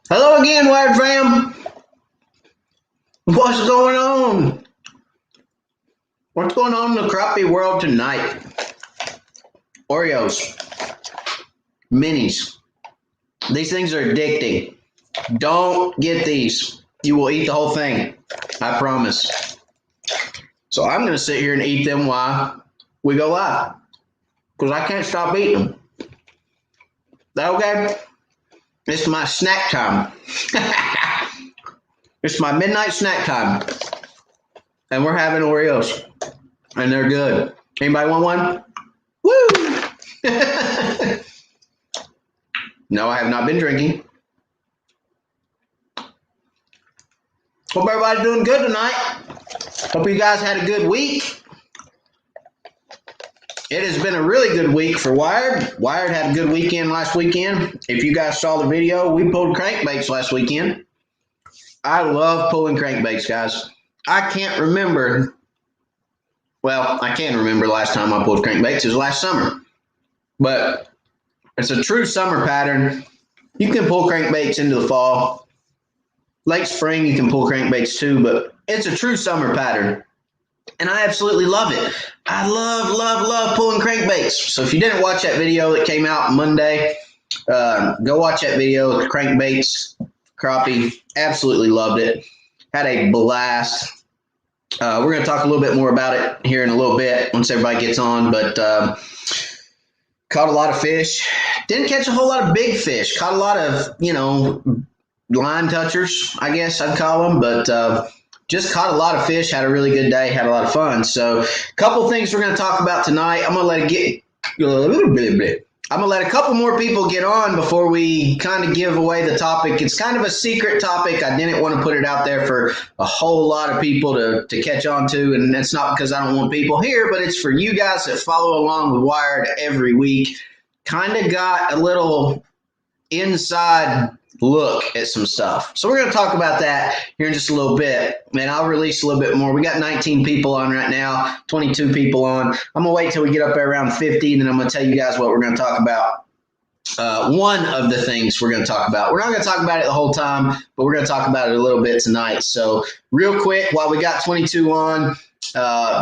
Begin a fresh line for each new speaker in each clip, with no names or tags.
Hello again, Wired fam. What's going on? What's going on in the crappie world tonight? Oreos, minis. These things are addicting. Don't get these. You will eat the whole thing. I promise. So I'm going to sit here and eat them while we go live. Because I can't stop eating them. That okay? It's my snack time. It's my midnight snack time. And we're having Oreos. And they're good. Anybody want one? Woo! No, I have not been drinking. Hope everybody's doing good tonight. Hope you guys had a good week. It has been a really good week for Wired. Wired had a good weekend last weekend. If you guys saw the video, we pulled crankbaits last weekend. I love pulling crankbaits, guys. I can't remember. Well, I can remember last time I pulled crankbaits. It was last summer. But it's a true summer pattern. You can pull crankbaits into the fall. Late spring, you can pull crankbaits too, but it's a true summer pattern. And I absolutely love it. I love pulling crankbaits. So if you didn't watch that video that came out Monday, go watch that video. Crankbaits, crappie. Absolutely loved it. Had a blast. We're going to talk a little bit more about it here in a little bit once everybody gets on. But caught a lot of fish. Didn't catch a whole lot of big fish. Caught a lot of, line touchers, I guess I'd call them. But just caught a lot of fish. Had a really good day. Had a lot of fun. So a couple things we're going to talk about tonight. I'm going to let a couple more people get on before we kind of give away the topic. It's kind of a secret topic. I didn't want to put it out there for a whole lot of people to catch on to, and that's not because I don't want people here, but it's for you guys that follow along with Wired every week. Kind of got a little inside look at some stuff. So we're going to talk about that here in just a little bit, and I'll release a little bit more. We got 19 people on right now, 22 people on. I'm going to wait till we get up there around 50, and then I'm going to tell you guys what we're going to talk about. One of the things we're going to talk about. We're not going to talk about it the whole time, but we're going to talk about it a little bit tonight. So real quick, while we got 22 on,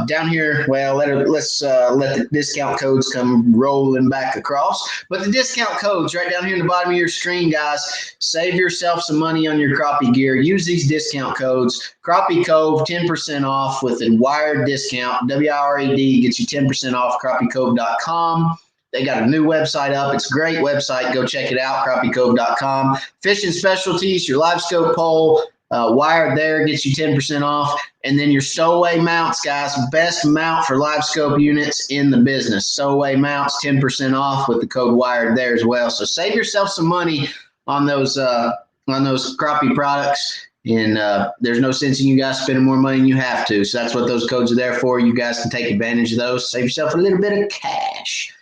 down here, well, let's let the discount codes come rolling back across. But the discount codes right down here in the bottom of your screen, guys. Save yourself some money on your crappie gear. Use these discount codes. Crappie Cove, 10% off with a Wired discount. WIRED gets you 10% off. CrappieCove.com. They got a new website up. It's a great website. Go check it out, CrappieCove.com. Fishing specialties, your Livescope pole, Wired there gets you 10% off. And then your stowaway mounts, guys, best mount for Livescope units in the business. Stowaway mounts, 10% off with the code Wired there as well. So save yourself some money on those crappie products. And there's no sense in you guys spending more money than you have to. So that's what those codes are there for. You guys can take advantage of those. Save yourself a little bit of cash.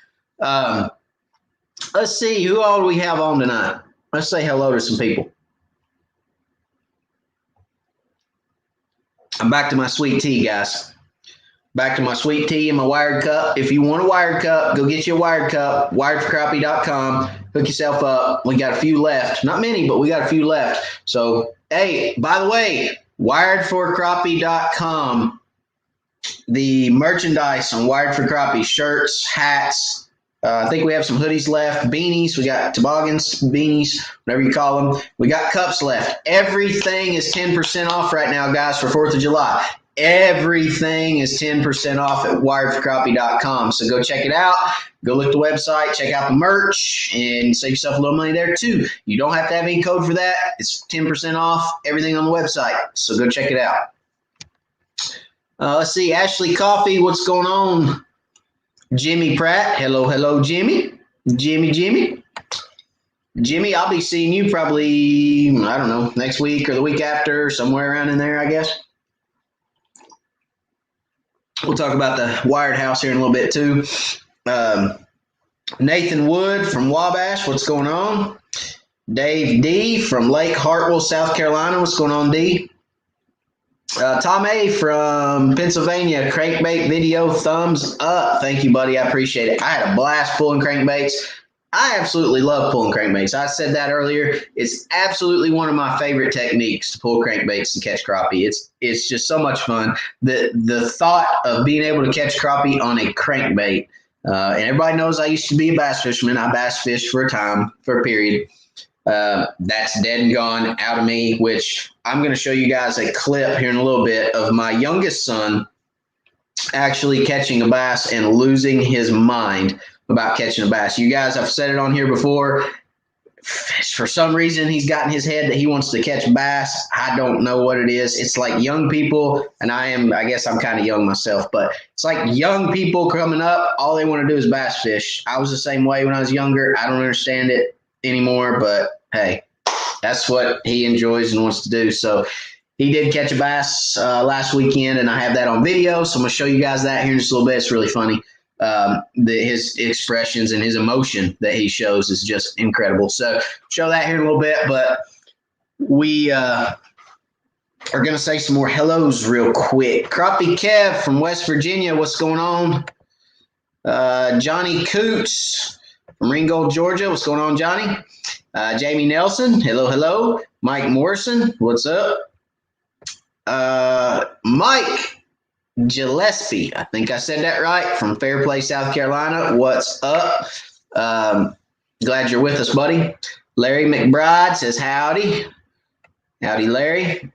Let's see, who all do we have on tonight? Let's say hello to some people. I'm back to my sweet tea, guys. Back to my sweet tea and my Wired cup. If you want a Wired cup, go get you a Wired cup, wiredforcrappie.com. Hook yourself up. We got a few left. Not many, but we got a few left. So, hey, by the way, wiredforcrappie.com. The merchandise on Wired for Crappie, shirts, hats. I think we have some hoodies left, beanies. We got toboggans, beanies, whatever you call them. We got cups left. Everything is 10% off right now, guys, for 4th of July. Everything is 10% off at wiredforcrappie.com. So go check it out. Go look at the website, check out the merch, and save yourself a little money there too. You don't have to have any code for that. It's 10% off everything on the website. So go check it out. Let's see, Ashley Coffee, what's going on? Jimmy Pratt, hello, Jimmy. Jimmy, I'll be seeing you probably, I don't know, next week or the week after, somewhere around in there, I guess. We'll talk about the Wired House here in a little bit too. Nathan Wood from Wabash, what's going on? Dave D from Lake Hartwell, South Carolina, what's going on, D? Tom A from Pennsylvania, crankbait video, thumbs up. Thank you, buddy. I appreciate it. I had a blast pulling crankbaits. I absolutely love pulling crankbaits. I said that earlier. It's absolutely one of my favorite techniques to pull crankbaits and catch crappie. It's just so much fun. The thought of being able to catch crappie on a crankbait. And everybody knows I used to be a bass fisherman. I bass fished for a period. That's dead and gone out of me, which I'm going to show you guys a clip here in a little bit of my youngest son actually catching a bass and losing his mind about catching a bass. You guys, I've said it on here before. For some reason, he's got in his head that he wants to catch bass. I don't know what it is. It's like young people, and I guess I'm kind of young myself, but it's like young people coming up, all they want to do is bass fish. I was the same way when I was younger. I don't understand it anymore, but hey, that's what he enjoys and wants to do. So he did catch a bass last weekend, and I have that on video, so I'm going to show you guys that here in just a little bit. It's really funny. His expressions and his emotion that he shows is just incredible. So show that here in a little bit, but we are going to say some more hellos real quick. Crappie Kev from West Virginia, what's going on? Johnny Coots from Ringgold, Georgia, what's going on, Johnny? Jamie Nelson, hello. Mike Morrison, what's up? Mike Gillespie, I think I said that right, from Fairplay, South Carolina. What's up? Glad you're with us, buddy. Larry McBride says howdy. Howdy, Larry.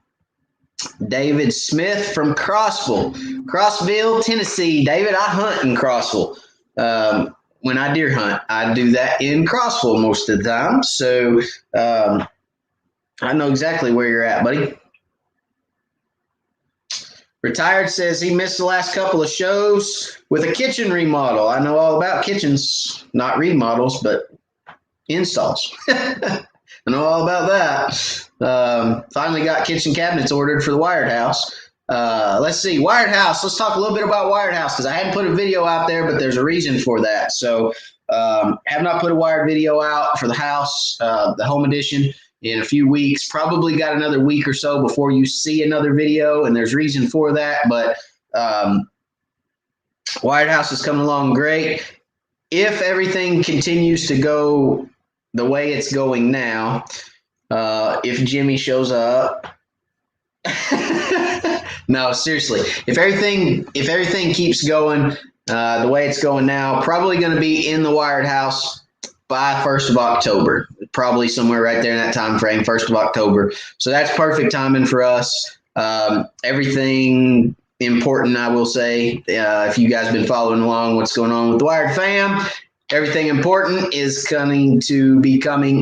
David Smith from Crossville, Tennessee. David, I hunt in Crossville. When I deer hunt, I do that in Crossville most of the time. So I know exactly where you're at, buddy. Retired says he missed the last couple of shows with a kitchen remodel. I know all about kitchens, not remodels, but installs. I know all about that. Finally got kitchen cabinets ordered for the Wired House. Let's see, Wired House. Let's talk a little bit about Wired House because I hadn't put a video out there, but there's a reason for that. So have not put a Wired video out for the house, the home edition, in a few weeks. Probably got another week or so before you see another video, and there's reason for that. But Wired House is coming along great. If everything continues to go the way it's going now, if Jimmy shows up, no, seriously, if everything keeps going the way it's going now, probably going to be in the Wired House by 1st of October, probably somewhere right there in that time frame, 1st of October. So that's perfect timing for us. Everything important, I will say, if you guys have been following along what's going on with the Wired fam, everything important is coming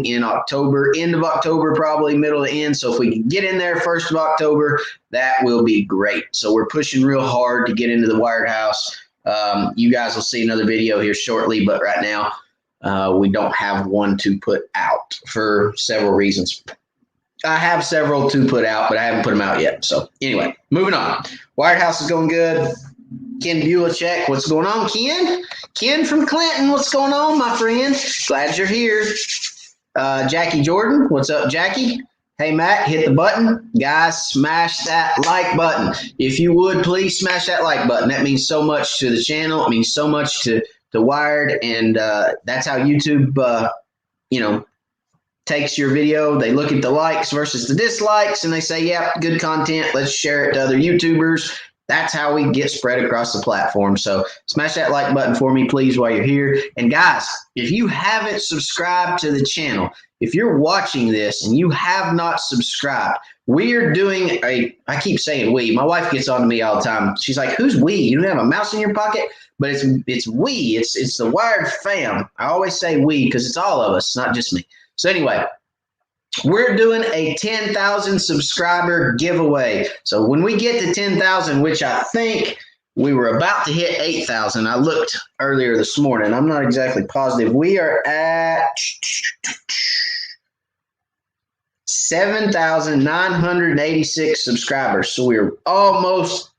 in October, end of October, probably middle to end. So if we can get in there 1st of October, that will be great. So we're pushing real hard to get into the Wired House. You guys will see another video here shortly, but right now, we don't have one to put out for several reasons. I have several to put out, but I haven't put them out yet. So anyway, moving on. Wired House is going good. Ken Bulacek, what's going on, Ken? Ken from Clinton, what's going on, my friend? Glad you're here. Jackie Jordan, what's up, Jackie? Hey, Matt, hit the button. Guys, smash that like button. If you would, please smash that like button. That means so much to the channel. It means so much to Wired, and that's how YouTube, takes your video. They look at the likes versus the dislikes, and they say, yeah, good content. Let's share it to other YouTubers. That's how we get spread across the platform. So smash that like button for me, please, while you're here. And guys, if you haven't subscribed to the channel, if you're watching this and you have not subscribed, we are doing I keep saying we. My wife gets on to me all the time. She's like, who's we? You don't have a mouse in your pocket? But it's we. It's the Wired fam. I always say we because it's all of us, not just me. So anyway, we're doing a 10,000 subscriber giveaway. So when we get to 10,000, which I think we were about to hit 8,000. I looked earlier this morning. I'm not exactly positive. We are at 7,986 subscribers. So we're almost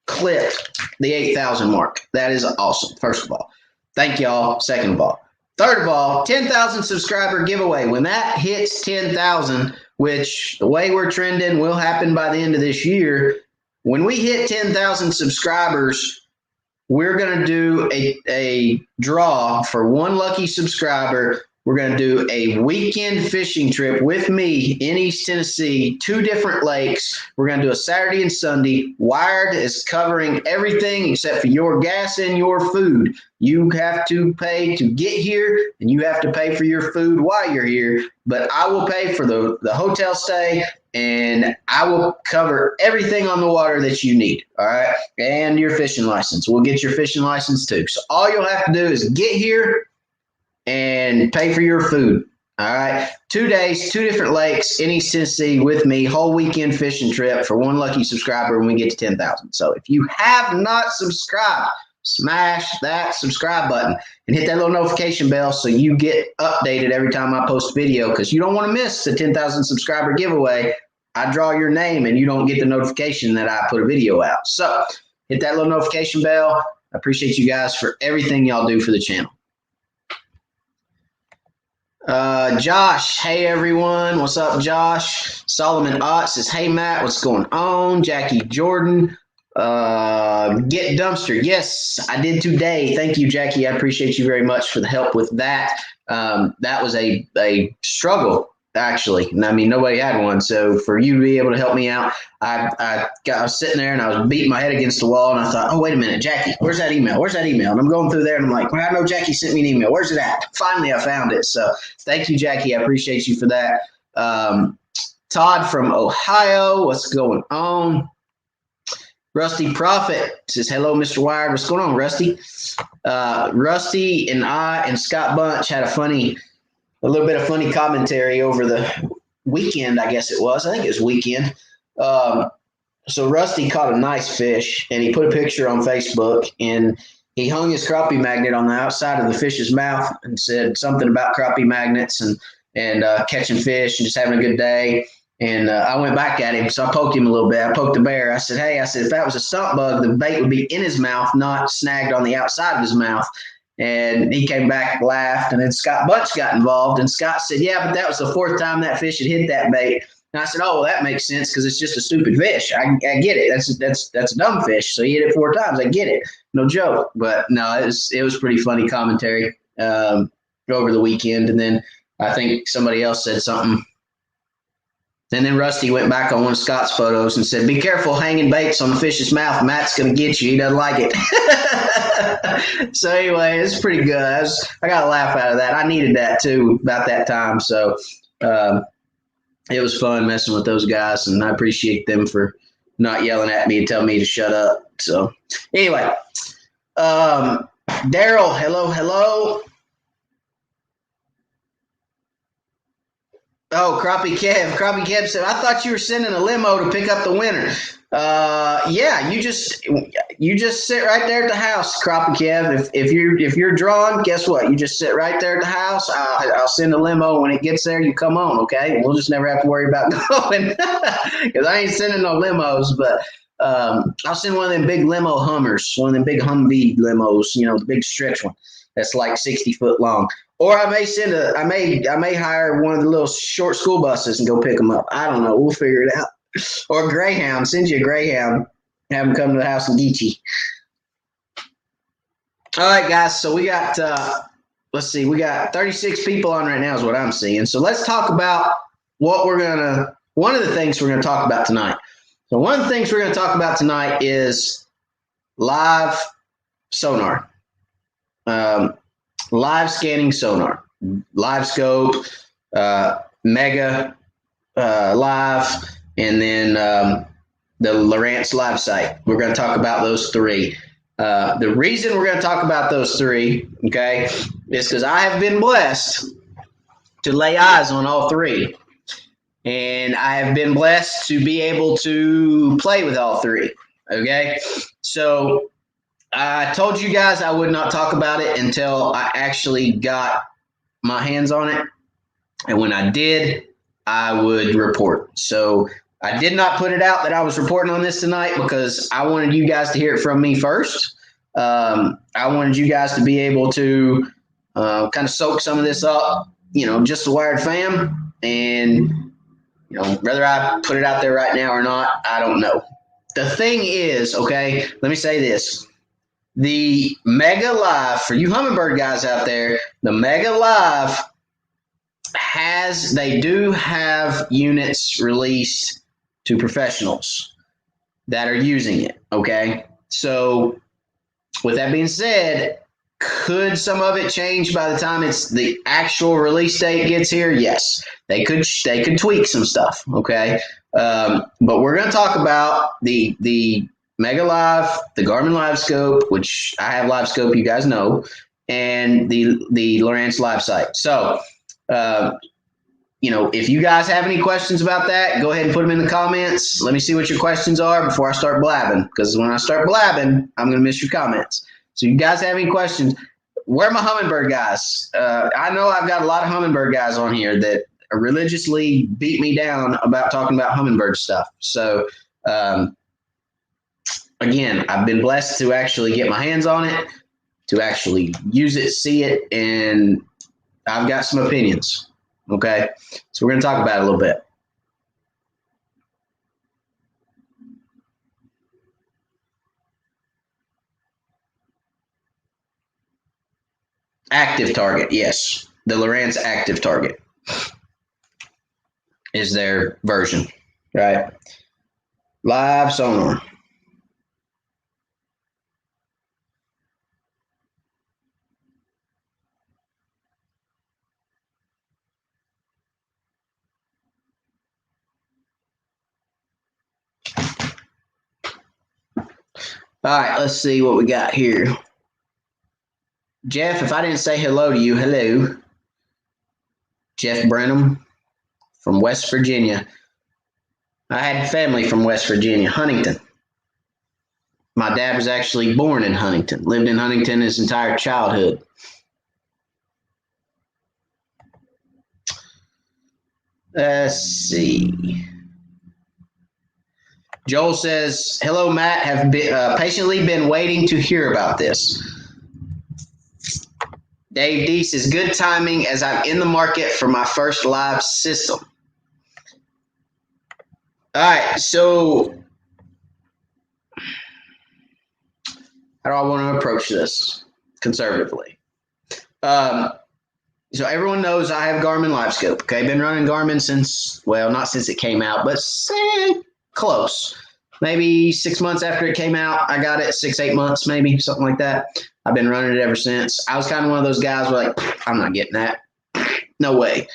clipped the 8,000 mark. That is awesome. First of all, thank y'all. Second of all, third of all, 10,000 subscriber giveaway. When that hits 10,000, which the way we're trending will happen by the end of this year, when we hit 10,000 subscribers, we're going to do a draw for one lucky subscriber We're going to do a weekend fishing trip with me in East Tennessee, 2 different lakes. We're going to do a Saturday and Sunday. Wired is covering everything except for your gas and your food. You have to pay to get here, and you have to pay for your food while you're here. But I will pay for the hotel stay, and I will cover everything on the water that you need, all right? And your fishing license. We'll get your fishing license too. So all you'll have to do is get here and pay for your food. All right. 2 days, 2 different lakes in East Tennessee with me, whole weekend fishing trip for 1 lucky subscriber when we get to 10,000. So if you have not subscribed, smash that subscribe button and hit that little notification bell so you get updated every time I post a video, because you don't want to miss the 10,000 subscriber giveaway. I draw your name and you don't get the notification that I put a video out. So hit that little notification bell. I appreciate you guys for everything y'all do for the channel. Josh, hey everyone, what's up, Josh? Solomon Ott says, hey Matt, what's going on? Jackie Jordan, get dumpster. Yes, I did today. Thank you, Jackie. I appreciate you very much for the help with that. That was a struggle, actually. I mean, nobody had one. So for you to be able to help me out, I was sitting there and I was beating my head against the wall, and I thought, oh, wait a minute, Jackie, where's that email? Where's that email? And I'm going through there and I'm like, well, I know Jackie sent me an email. Where's it at? Finally, I found it. So thank you, Jackie. I appreciate you for that. Todd from Ohio, what's going on? Rusty Prophet says, hello, Mr. Wired. What's going on, Rusty? Rusty and I and Scott Bunch had a little bit of funny commentary over the weekend, I guess it was. I think it was weekend. So Rusty caught a nice fish, and he put a picture on Facebook, and he hung his crappie magnet on the outside of the fish's mouth and said something about crappie magnets and catching fish and just having a good day. And I went back at him, so I poked him a little bit. I poked the bear. I said, hey, if that was a stump bug, the bait would be in his mouth, not snagged on the outside of his mouth. And he came back and laughed, and then Scott Bunch got involved, and Scott said, yeah, but that was the 4th time that fish had hit that bait. And I said, oh, well, that makes sense because it's just a stupid fish. I get it. That's a dumb fish. So he hit it 4 times. I get it. No joke. But no, it was pretty funny commentary over the weekend. And then I think somebody else said something. And then Rusty went back on one of Scott's photos and said, be careful hanging baits on the fish's mouth. Matt's going to get you. He doesn't like it. So anyway, it's pretty good. I got a laugh out of that. I needed that too about that time. So it was fun messing with those guys, and I appreciate them for not yelling at me and telling me to shut up. So anyway, Daryl, hello. Oh, Crappie Kev said, I thought you were sending a limo to pick up the winner. Yeah, you just sit right there at the house, Crappie Kev. If you're drawn, guess what? You just sit right there at the house. I'll send a limo. When it gets there, you come on, okay? We'll just never have to worry about going because I ain't sending no limos, but I'll send one of them big limo Hummers, one of them big Humvee limos, the big stretch one that's like 60 foot long. Or I may hire one of the little short school buses and go pick them up. I don't know. We'll figure it out. Or Greyhound. Send you a Greyhound. Have them come to the house and get you. All right, guys. So we got, we got 36 people on right now is what I'm seeing. So let's talk about one of the things we're going to talk about tonight. So one of the things we're going to talk about tonight is live sonar. Live scanning sonar, Livescope, Mega Live, and then the Lowrance live site. We're going to talk about those 3. The reason we're going to talk about those 3, okay, is because I have been blessed to lay eyes on all 3. And I have been blessed to be able to play with all 3, okay? So I told you guys I would not talk about it until I actually got my hands on it. And when I did, I would report. So I did not put it out that I was reporting on this tonight because I wanted you guys to hear it from me first. I wanted you guys to be able to kind of soak some of this up, just the Wired fam. And, whether I put it out there right now or not, I don't know. The thing is, okay, let me say this. The Mega Live, for you Humminbird guys out there, the Mega Live they do have units released to professionals that are using it. Okay. So with that being said, could some of it change by the time it's the actual release date gets here? Yes, they could tweak some stuff. Okay. But we're going to talk about the Mega Live, the Garmin Livescope, which I have Livescope, you guys know, and the Lowrance Live Sight. So, if you guys have any questions about that, go ahead and put them in the comments. Let me see what your questions are before I start blabbing, because when I start blabbing, I'm going to miss your comments. So you guys have any questions? Where are my Humminbird guys? I know I've got a lot of Humminbird guys on here that religiously beat me down about talking about Humminbird stuff. So, again, I've been blessed to actually get my hands on it, to actually use it, see it, and I've got some opinions. Okay, so we're going to talk about it a little bit. Active target, yes. The Lowrance active target is their version, right? Live sonar. All right, let's see what we got here. Jeff, if I didn't say hello to you, hello. Jeff Brenham from West Virginia. I had family from West Virginia, Huntington. My dad was actually born in Huntington, lived in Huntington his entire childhood. Let's see. Joel says, hello, Matt. Have been, patiently been waiting to hear about this. Dave D says, good timing as I'm in the market for my first live system. All right, so how do I want to approach this conservatively? So everyone knows I have Garmin Livescope. Okay, been running Garmin since, well, not since it came out, but close. Maybe 6 months after it came out, I got it. 6-8 months, maybe something like that. I've been running it ever since. I was kind of one of those guys where like, I'm not getting that. No way.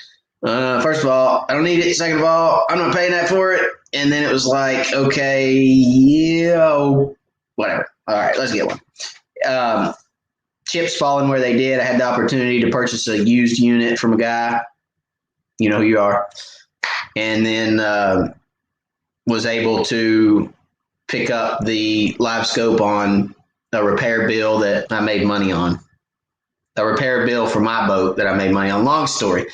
First of all, I don't need it. Second of all, I'm not paying that for it. And then it was like, okay, whatever. All right, let's get one. Chips falling where they did. I had the opportunity to purchase a used unit from a guy. You know who you are. And then was able to pick up the Livescope on a repair bill that I made money on. A repair bill for my boat that I made money on. Long story.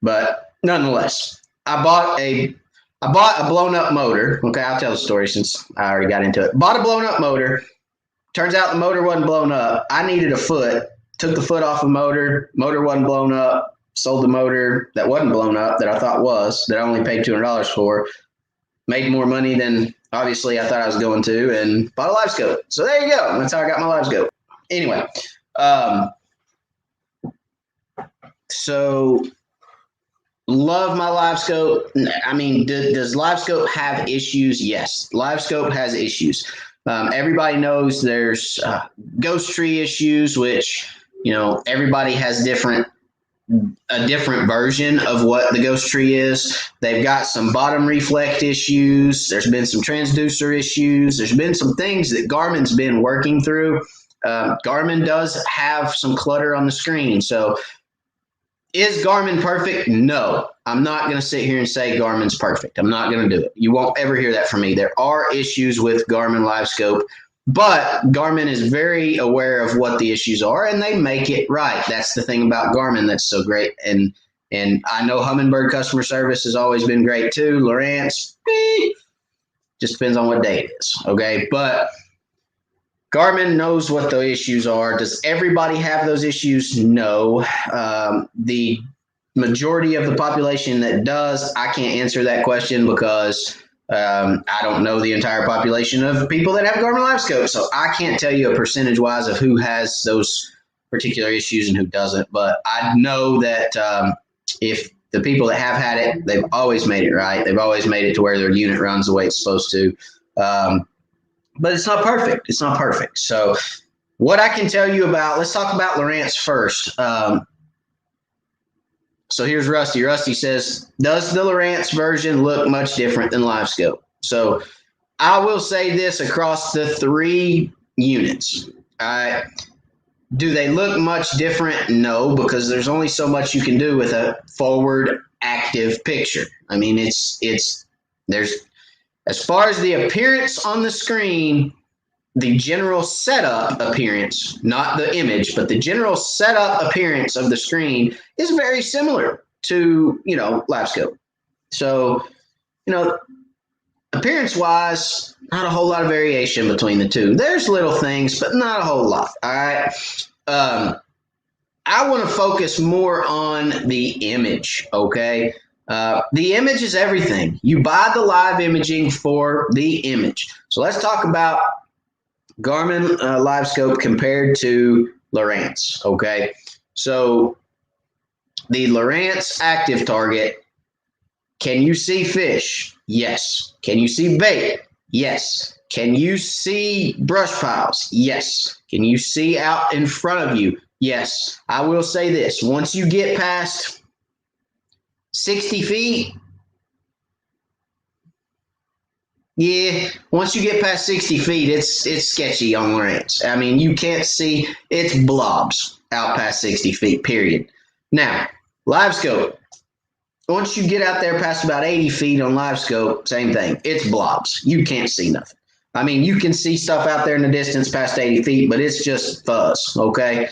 But nonetheless, I bought a blown up motor. Okay, I'll tell the story since I already got into it. Bought a blown up motor. Turns out the motor wasn't blown up. I needed a foot. Took the foot off the motor. Motor wasn't blown up. Sold the motor that wasn't blown up that I thought was, that I only paid $200 for. Made more money than obviously I thought I was going to, and bought a Livescope. So there you go. That's how I got my Livescope. Anyway, so love my Livescope. I mean, does Livescope have issues? Yes, Livescope has issues. Everybody knows there's ghost tree issues, which, everybody has a different version of what the ghost tree is. They've got some bottom reflect issues. There's been some transducer issues. There's been some things that Garmin's been working through. Garmin does have some clutter on the screen. So is Garmin perfect? No. I'm not going to sit here and say Garmin's perfect. I'm not going to do it. You won't ever hear that from me. There are issues with Garmin Livescope, but Garmin is very aware of what the issues are, and they make it right. That's the thing about Garmin that's so great. And I know Humminbird customer service has always been great too. Lowrance, just depends on what day it is. Okay, but Garmin knows what the issues are. Does everybody have those issues? No. The majority of the population that does, I can't answer that question because I don't know the entire population of people that have Garmin Livescope. So I can't tell you a percentage-wise of who has those particular issues and who doesn't. But I know that if the people that have had it, they've always made it right. They've always made it to where their unit runs the way it's supposed to. But it's not perfect. It's not perfect. So what I can tell you about, let's talk about Lowrance first. So here's Rusty. Rusty says, does the Lowrance version look much different than Livescope? So I will say this across the 3 units. All right. Do they look much different? No, because there's only so much you can do with a forward active picture. I mean, there's, as far as the appearance on the screen, the general setup appearance, not the image, but the general setup appearance of the screen is very similar to, Livescope. So, appearance-wise, not a whole lot of variation between the two. There's little things, but not a whole lot. All right. I want to focus more on the image. Okay. The image is everything. You buy the live imaging for the image. So let's talk about Garmin Livescope compared to Lowrance. Okay. So the Lowrance active target, can you see fish? Yes. Can you see bait? Yes. Can you see brush piles? Yes. Can you see out in front of you? Yes. I will say this. Once you get past 60 feet, once you get past 60 feet, it's sketchy on Lowrance. I mean, you can't see, it's blobs out past 60 feet, period. Now, Livescope. Once you get out there past about 80 feet on Livescope, same thing. It's blobs. You can't see nothing. I mean, you can see stuff out there in the distance past 80 feet, but it's just fuzz, okay?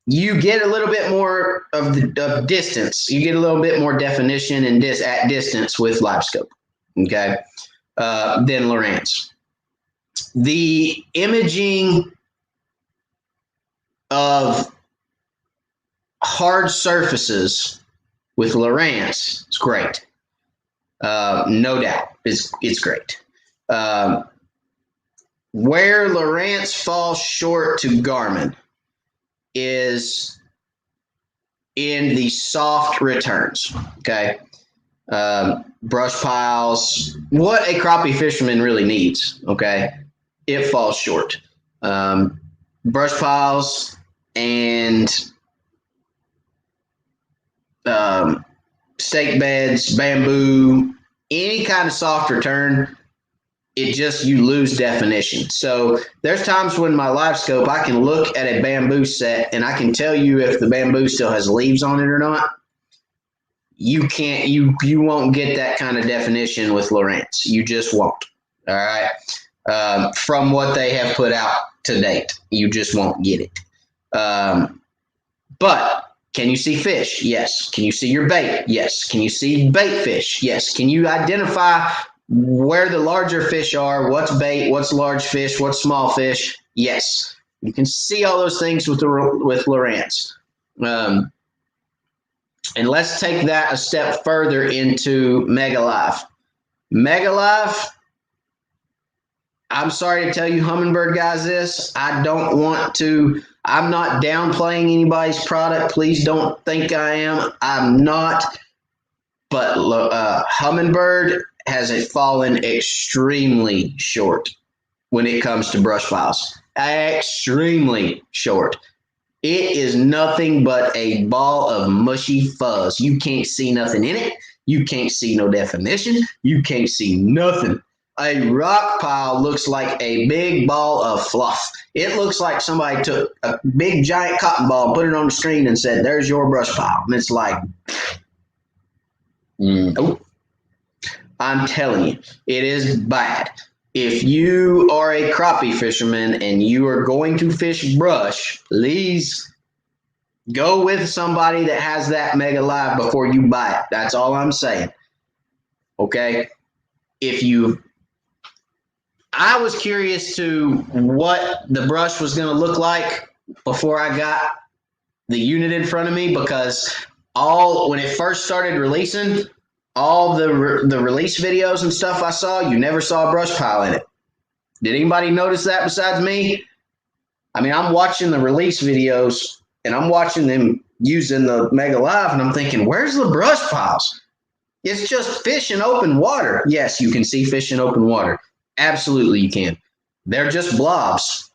You get a little bit more of distance. You get a little bit more definition and at distance with Livescope, okay, than Lowrance. The imaging of hard surfaces with Lowrance, it's great. No doubt, it's great. Where Lowrance falls short to Garmin is in the soft returns. Okay, brush piles, what a crappie fisherman really needs. Okay, it falls short. Brush piles and stake beds, bamboo, any kind of soft return, you lose definition. So there's times when my Livescope, I can look at a bamboo set and I can tell you if the bamboo still has leaves on it or not. You won't get that kind of definition with Lowrance. You just won't. All right. From what they have put out to date, you just won't get it. But can you see fish? Yes. Can you see your bait? Yes. Can you see bait fish? Yes. Can you identify where the larger fish are? What's bait? What's large fish? What's small fish? Yes. You can see all those things with Lowrance. And let's take that a step further into Mega Live. Mega Live, I'm sorry to tell you Humminbird guys this. I'm not downplaying anybody's product. Please don't think I am. I'm not. But Humminbird has fallen extremely short when it comes to brush piles. Extremely short. It is nothing but a ball of mushy fuzz. You can't see nothing in it. You can't see no definition. You can't see nothing. A rock pile looks like a big ball of fluff. It looks like somebody took a big giant cotton ball, put it on the screen and said, there's your brush pile. And it's like, nope. I'm telling you, it is bad. If you are a crappie fisherman and you are going to fish brush, please go with somebody that has that Mega Live before you buy it. That's all I'm saying. Okay? I was curious to what the brush was going to look like before I got the unit in front of me, because when it first started releasing, all the release videos and stuff I saw, you never saw a brush pile in it. Did anybody notice that besides me? I mean, I'm watching the release videos and I'm watching them using the Mega Live, and I'm thinking, where's the brush piles? It's just fish in open water. Yes, you can see fish in open water. Absolutely, you can. They're just blobs.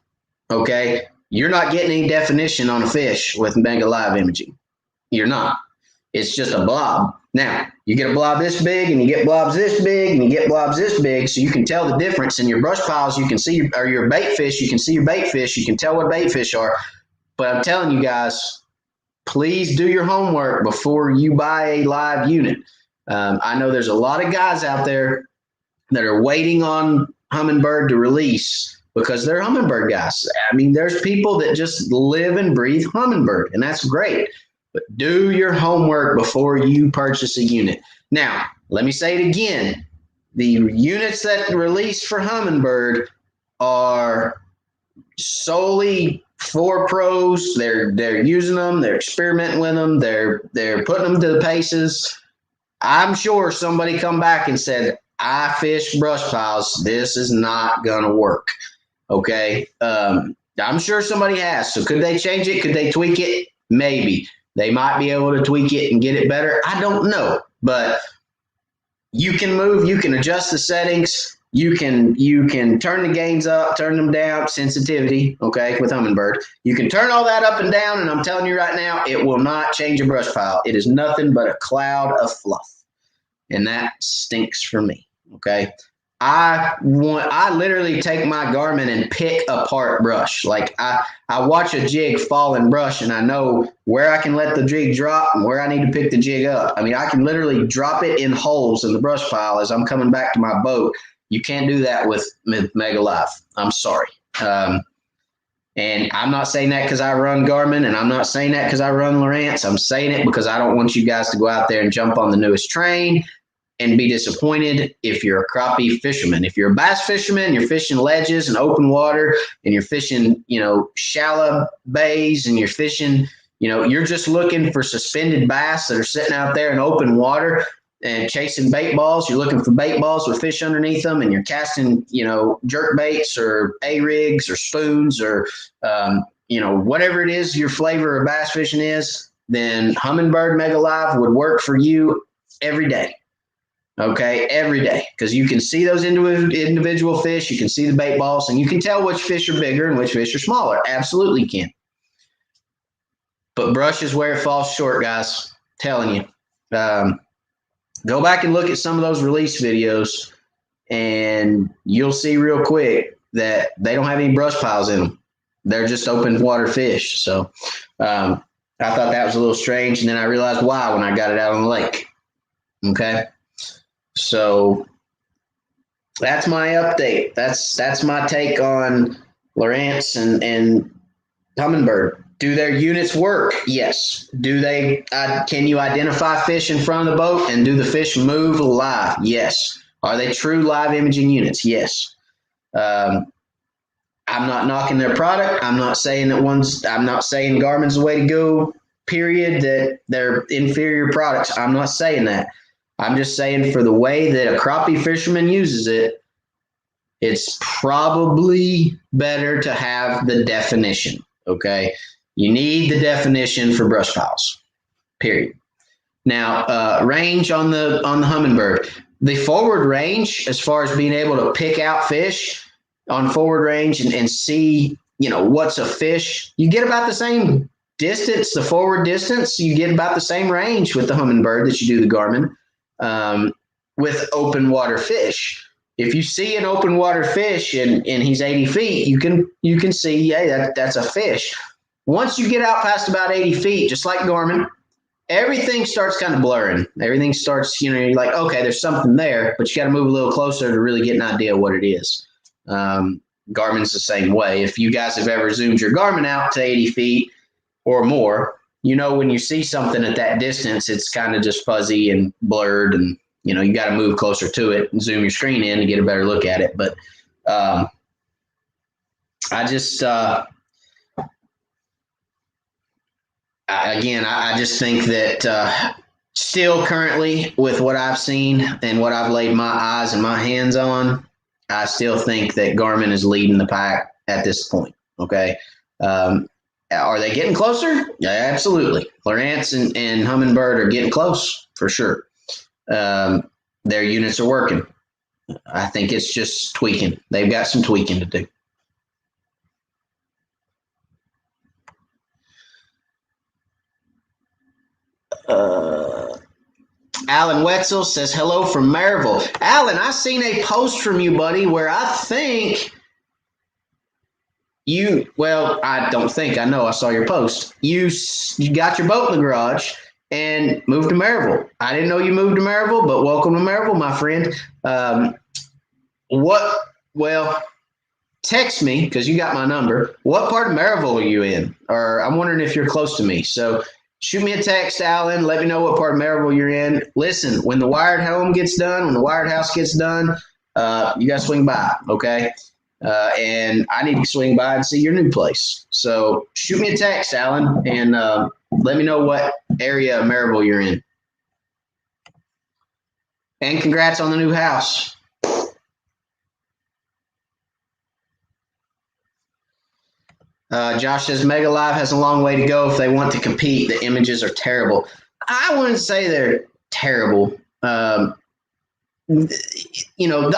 Okay, you're not getting any definition on a fish with Mega Live imaging. You're not. It's just a blob. Now, you get a blob this big, and you get blobs this big, and you get blobs this big, so you can tell the difference in your brush piles. You can see your bait fish. You can see your bait fish. You can tell what bait fish are. But I'm telling you guys, please do your homework before you buy a live unit. I know there's a lot of guys out there that are waiting on Humminbird to release because they're Humminbird guys. I mean, there's people that just live and breathe Humminbird, and that's great. But do your homework before you purchase a unit. Now, let me say it again. The units that release for Humminbird are solely for pros. They're using them. They're experimenting with them. They're putting them to the paces. I'm sure somebody come back and said, I fish brush piles. This is not going to work. Okay. I'm sure somebody has. So could they change it? Could they tweak it? Maybe. They might be able to tweak it and get it better. I don't know. But you can move. You can adjust the settings. You can turn the gains up, turn them down, sensitivity, okay, with Humminbird. You can turn all that up and down, and I'm telling you right now, it will not change a brush pile. It is nothing but a cloud of fluff. And that stinks for me, okay? I literally take my Garmin and pick apart brush. Like I watch a jig fall in brush, and I know where I can let the jig drop and where I need to pick the jig up. I mean, I can literally drop it in holes in the brush pile as I'm coming back to my boat. You can't do that with Mega Live. I'm sorry. And I'm not saying that because I run Garmin, and I'm not saying that because I run Lowrance. I'm saying it because I don't want you guys to go out there and jump on the newest train and be disappointed if you're a crappie fisherman. If you're a bass fisherman, you're fishing ledges and open water, and you're fishing, shallow bays, and you're fishing, you're just looking for suspended bass that are sitting out there in open water and chasing bait balls. You're looking for bait balls with fish underneath them, and you're casting, jerk baits or A-rigs or spoons or, whatever it is your flavor of bass fishing is, then Humminbird Mega Live would work for you every day. Okay, every day, because you can see those individual fish, you can see the bait balls, and you can tell which fish are bigger and which fish are smaller. Absolutely can. But brush is where it falls short, guys. I'm telling you. Go back and look at some of those release videos, and you'll see real quick that they don't have any brush piles in them. They're just open water fish. So I thought that was a little strange, and then I realized why when I got it out on the lake. Okay. So that's my update. That's my take on Lowrance and Humminbird. Do their units work? Yes. Do they? Can you identify fish in front of the boat, and do the fish move live? Yes. Are they true live imaging units? Yes. I'm not knocking their product. I'm not saying Garmin's the way to go. Period. That they're inferior products. I'm not saying that. I'm just saying for the way that a crappie fisherman uses it, it's probably better to have the definition, okay? You need the definition for brush piles, period. Now, range on the Humminbird. The forward range, as far as being able to pick out fish on forward range and see, what's a fish, you get about the same distance, the forward distance, you get about the same range with the Humminbird that you do the Garmin. With open water fish. If you see an open water fish and he's 80 feet, you can see, hey, that's a fish. Once you get out past about 80 feet, just like Garmin, everything starts kind of blurring. Everything starts, you're like, okay, there's something there, but you got to move a little closer to really get an idea of what it is. Garmin's the same way. If you guys have ever zoomed your Garmin out to 80 feet or more, when you see something at that distance, it's kind of just fuzzy and blurred, and, you got to move closer to it and zoom your screen in to get a better look at it. But I just think that still currently with what I've seen and what I've laid my eyes and my hands on, I still think that Garmin is leading the pack at this point. Okay. Are they getting closer? Yeah, absolutely. Lowrance and Humminbird are getting close for sure. Their units are working. I think it's just tweaking. They've got some tweaking to do. Alan Wetzel says hello from Maryville. Alan, I seen a post from you, buddy, where I think you, well, I don't think, I know, I saw your post. You got your boat in the garage and moved to Maryville. I didn't know you moved to Maryville, but welcome to Maryville, my friend. Well, text me because you got my number. What part of Maryville are you in? Or I'm wondering if you're close to me. So shoot me a text, Alan. Let me know what part of Maryville you're in. Listen, when the wired home gets done, when the wired house gets done, you got to swing by, okay? And I need to swing by and see your new place. So shoot me a text, Alan, and let me know what area of Maryville you're in. And congrats on the new house. Josh says Mega Live has a long way to go if they want to compete. The images are terrible. I wouldn't say they're terrible. The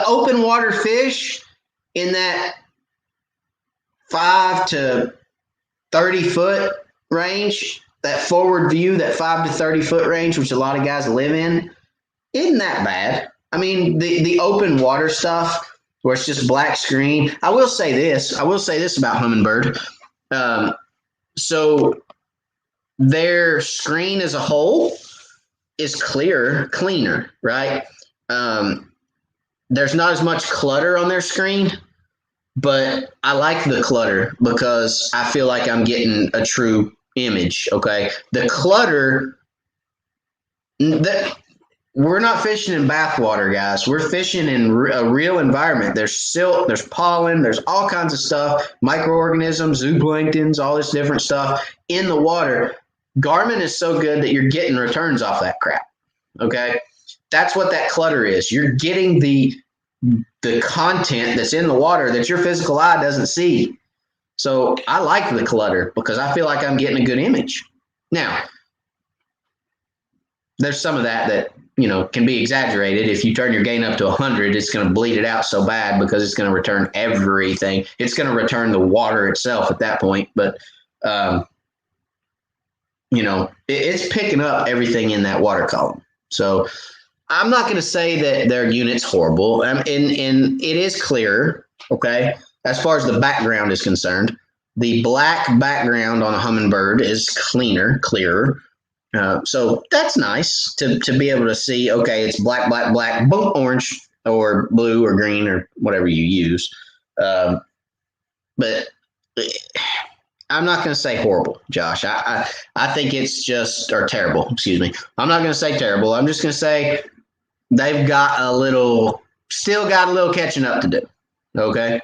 open water fish in that 5 to 30 foot range, that forward view, that 5 to 30 foot range, which a lot of guys live in, isn't that bad. I mean, the open water stuff where it's just black screen. I will say this about Humminbird. So their screen as a whole is cleaner, right? There's not as much clutter on their screen, but I like the clutter because I feel like I'm getting a true image. Okay. The clutter we're not fishing in bathwater, guys. We're fishing in a real environment. There's silt, there's pollen, there's all kinds of stuff, microorganisms, zooplanktons, all this different stuff in the water. Garmin is so good that you're getting returns off that crap, okay? That's what that clutter is. You're getting the content that's in the water that your physical eye doesn't see. So I like the clutter because I feel like I'm getting a good image. Now, there's some of that can be exaggerated. If you turn your gain up to 100, it's going to bleed it out so bad because it's going to return everything. It's going to return the water itself at that point. But, it's picking up everything in that water column. So I'm not going to say that their unit's horrible. And it is clearer, okay, as far as the background is concerned. The black background on a Humminbird is clearer. So that's nice to be able to see, okay, it's black, boom, orange or blue or green or whatever you use. But I'm not going to say horrible, Josh. I think it's just, or terrible, excuse me. I'm not going to say terrible. I'm just going to say they've still got a little catching up to do. Okay.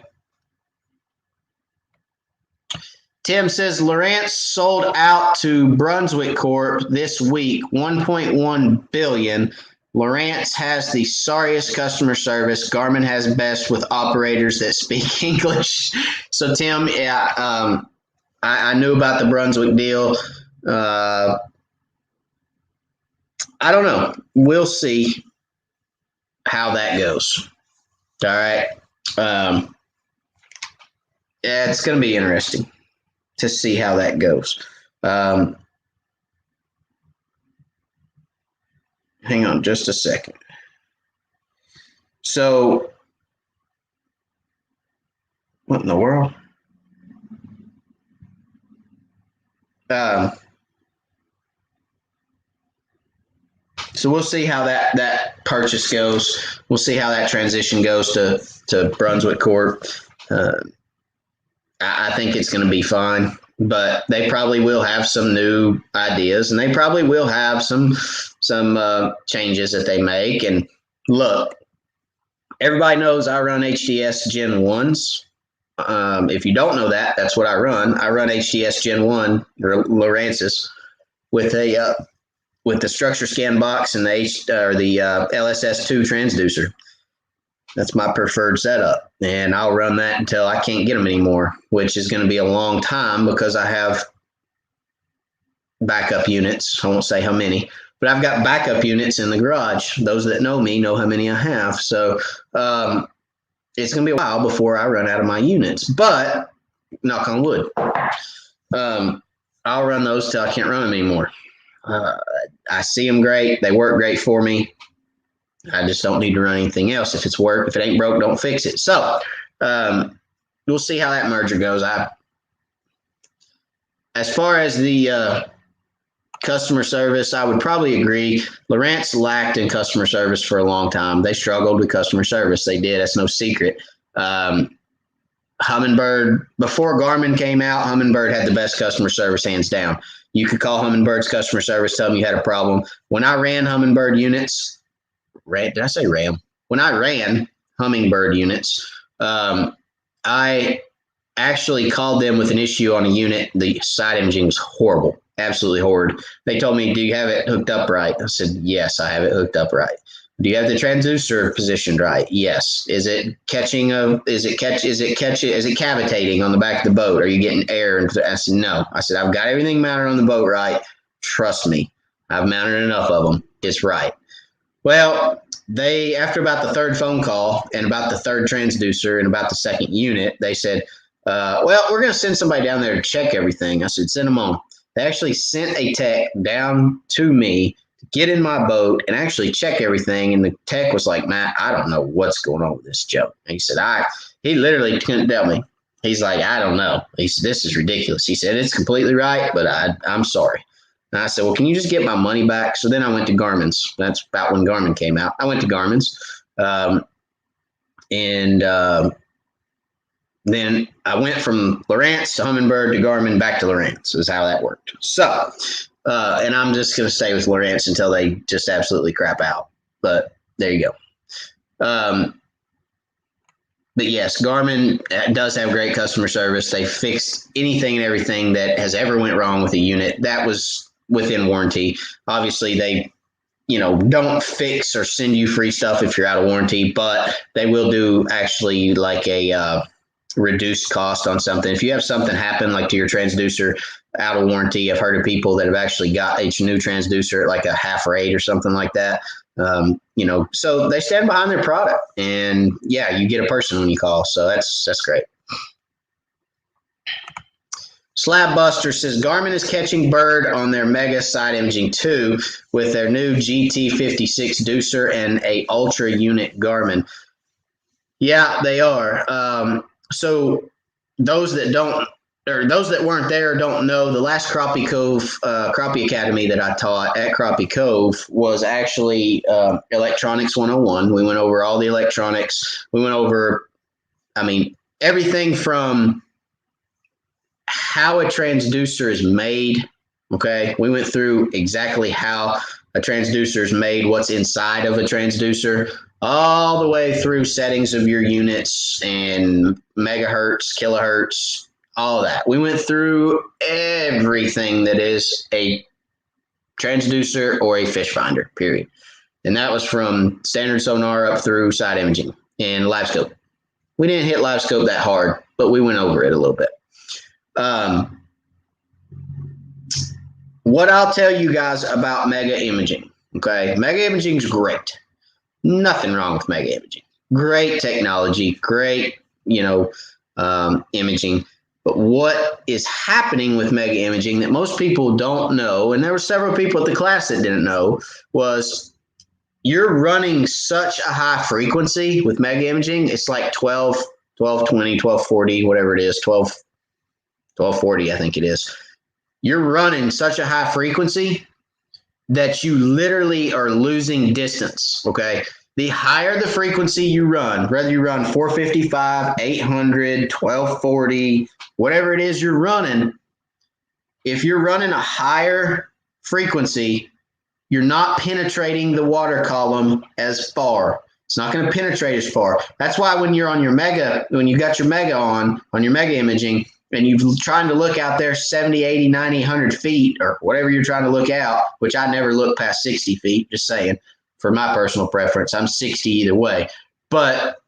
Tim says Lowrance sold out to Brunswick Corp this week, $1.1 billion. Lowrance has the sorriest customer service. Garmin has best with operators that speak English. So Tim, yeah, I knew about the Brunswick deal. I don't know. We'll see how that goes. All right. Yeah, it's going to be interesting to see how that goes. Hang on just a second. So, what in the world? So we'll see how that purchase goes. We'll see how that transition goes to Brunswick Corp. I think it's going to be fine, but they probably will have some new ideas, and they probably will have some changes that they make. And look, everybody knows I run HDS Gen 1s. If you don't know that, that's what I run. I run HDS Gen 1 or Lowrance's with the structure scan box and the LSS2 transducer. That's my preferred setup, and I'll run that until I can't get them anymore, which is going to be a long time because I have backup units. I won't say how many, but I've got backup units in the garage. Those that know me know how many I have. So it's going to be a while before I run out of my units, but knock on wood. I'll run those till I can't run them anymore. I see them great. They work great for me. I just don't need to run anything else. If it ain't broke, don't fix it. So we'll see how that merger goes. As far as the customer service, I would probably agree. Lowrance lacked in customer service for a long time. They struggled with customer service. They did. That's no secret. Humminbird, before Garmin came out, Humminbird had the best customer service, hands down. You could call Humminbird's customer service, tell them you had a problem. When I ran Humminbird units, did I say RAM? When I ran Humminbird units, I actually called them with an issue on a unit. The side imaging was horrible, absolutely horrid. They told me, "Do you have it hooked up right?" I said, "Yes, I have it hooked up right." "Do you have the transducer positioned right?" "Yes." "Is it cavitating on the back of the boat? Are you getting air?" And I said, "No." I said, "I've got everything mounted on the boat right. Trust me. I've mounted enough of them. It's right." Well, after about the third phone call and about the third transducer and about the second unit, they said, "Well, we're going to send somebody down there to check everything." I said, "Send them on." They actually sent a tech down to me to get in my boat and actually check everything. And the tech was like, "Matt, I don't know what's going on with this joke." And he said, he literally couldn't tell me. He's like, "I don't know." He said, "This is ridiculous." He said, "It's completely right, but I'm sorry." And I said, "Well, can you just get my money back?" So then I went to Garmin's. That's about when Garmin came out. I went to Garmin's. Then I went from Lowrance to Humminbird to Garmin back to Lowrance is how that worked. So, and I'm just going to stay with Lowrance until they just absolutely crap out. But there you go. But yes, Garmin does have great customer service. They fixed anything and everything that has ever went wrong with a unit. That was within warranty. Obviously, they don't fix or send you free stuff if you're out of warranty, but they will do actually like a reduced cost on something. If you have something happen like to your transducer out of warranty, I've heard of people that have actually got a new transducer at like a half rate or something like that. So they stand behind their product, and yeah, you get a person when you call. So that's great. Slab Buster says Garmin is catching bird on their Mega side imaging too with their new GT56 Deucer and a Ultra unit Garmin. Yeah, they are. So those that weren't there don't know, the last Crappie Academy that I taught at Crappie Cove was actually Electronics 101. We went over all the electronics. We went over, everything from how a transducer is made. Okay. We went through exactly how a transducer is made, what's inside of a transducer, all the way through settings of your units and megahertz, kilohertz, all that. We went through everything that is a transducer or a fish finder, period. And that was from standard sonar up through side imaging and Livescope. We didn't hit Livescope that hard, but we went over it a little bit. What I'll tell you guys about Mega imaging, okay? Mega imaging is great. Nothing wrong with Mega imaging. Great technology, great, imaging. But what is happening with Mega imaging that most people don't know, and there were several people at the class that didn't know, was you're running such a high frequency with Mega imaging. It's like 1220, 1240, whatever it is, 1240, I think it is. You're running such a high frequency that you literally are losing distance, okay? The higher the frequency you run, whether you run 455, 800, 1240, whatever it is you're running, if you're running a higher frequency, you're not penetrating the water column as far. It's not going to penetrate as far. That's why when you're on your Mega, when you got your Mega on your Mega imaging, and you're trying to look out there 70, 80, 90, 100 feet or whatever you're trying to look out, which I never look past 60 feet, just saying, for my personal preference. I'm 60 either way. But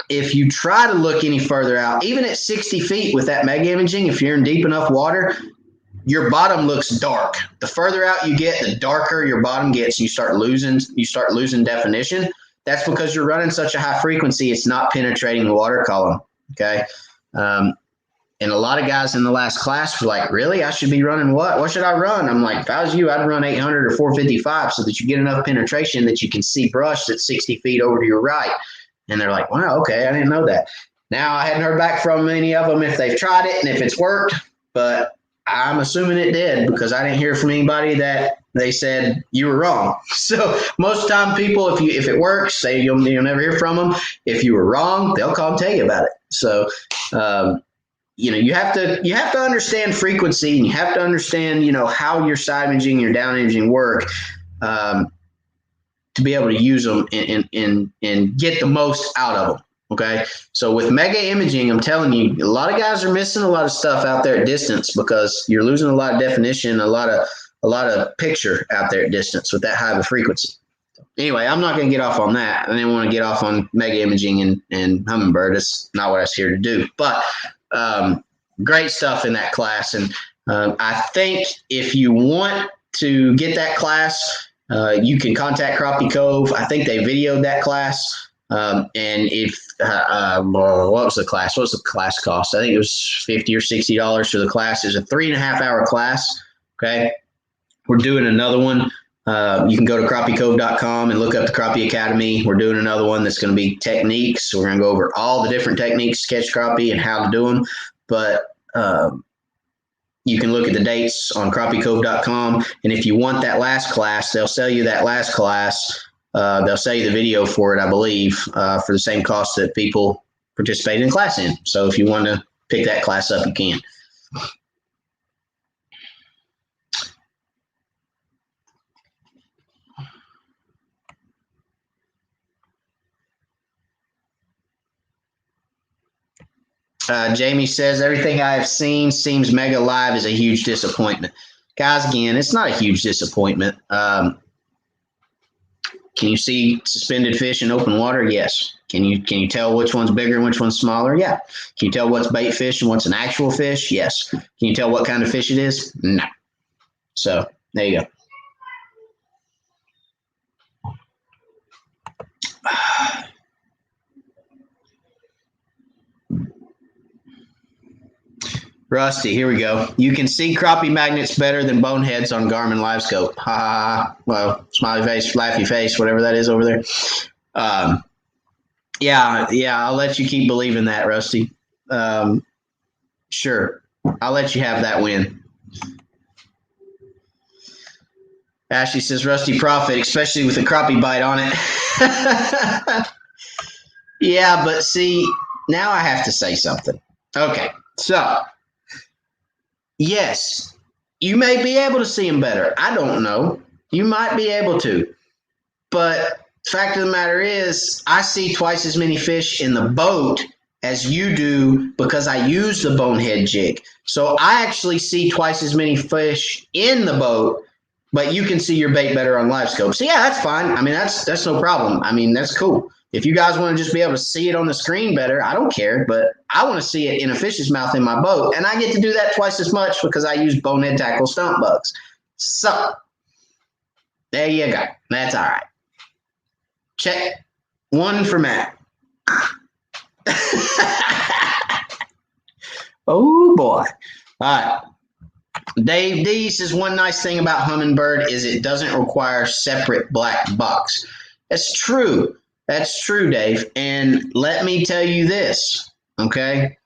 if you try to look any further out, even at 60 feet with that Mega imaging, if you're in deep enough water, your bottom looks dark. The further out you get, the darker your bottom gets. You start losing definition. That's because you're running such a high frequency, it's not penetrating the water column. Okay. And a lot of guys in the last class were like, really? I should be running what? What should I run? I'm like, if I was you, I'd run 800 or 455 so that you get enough penetration that you can see brush that's 60 feet over to your right. And they're like, wow, okay, I didn't know that. Now, I hadn't heard back from any of them if they've tried it and if it's worked, but I'm assuming it did because I didn't hear from anybody that they said you were wrong. So most time people, if it works, you'll never hear from them. If you were wrong, they'll call and tell you about it. So, you have to understand frequency, and you have to understand, how your side imaging, your down imaging work, to be able to use them and get the most out of them. Okay. So with mega imaging, I'm telling you, a lot of guys are missing a lot of stuff out there at distance because you're losing a lot of definition, a lot of picture out there at distance with that high of a frequency. Anyway, I'm not going to get off on that. I didn't want to get off on mega imaging and Humminbird. That's not what I was here to do, but great stuff in that class. And I think if you want to get that class, you can contact Crappie Cove. I think they videoed that class. And if what was the class? What was the class cost? I think it was $50 or $60 for the class. It's a 3.5-hour class. Okay. We're doing another one. You can go to crappiecove.com and look up the Crappie Academy. We're doing another one that's going to be techniques. So we're going to go over all the different techniques to catch crappie and how to do them. But you can look at the dates on crappiecove.com. And if you want that last class, they'll sell you that last class. They'll sell you the video for it, I believe, for the same cost that people participate in class in. So if you want to pick that class up, you can. Jamie says, everything I have seen seems mega live is a huge disappointment. Guys, again, it's not a huge disappointment. Can you see suspended fish in open water? Yes. Can you tell which one's bigger and which one's smaller? Yeah. Can you tell what's bait fish and what's an actual fish? Yes. Can you tell what kind of fish it is? No. So there you go. Rusty, here we go. You can see crappie magnets better than boneheads on Garmin Livescope. Ha ha ha. Well, smiley face, laughy face, whatever that is over there. Yeah, I'll let you keep believing that, Rusty. Sure. I'll let you have that win. Ashley says, Rusty profit, especially with a crappie bite on it. Yeah, but see, now I have to say something. Okay, so yes, you may be able to see them better. I don't know. You might be able to. But the fact of the matter is, I see twice as many fish in the boat as you do because I use the bonehead jig. So I actually see twice as many fish in the boat, but you can see your bait better on Livescope. So yeah, that's fine. I mean, that's no problem. I mean, that's cool. If you guys want to just be able to see it on the screen better, I don't care, but I want to see it in a fish's mouth in my boat, and I get to do that twice as much because I use bonehead tackle stump bugs. So there you go. That's all right. Check one for Matt. Oh, boy. All right. Dave D says, one nice thing about Humminbird is it doesn't require separate black box. That's true. That's true, Dave. And let me tell you this, okay?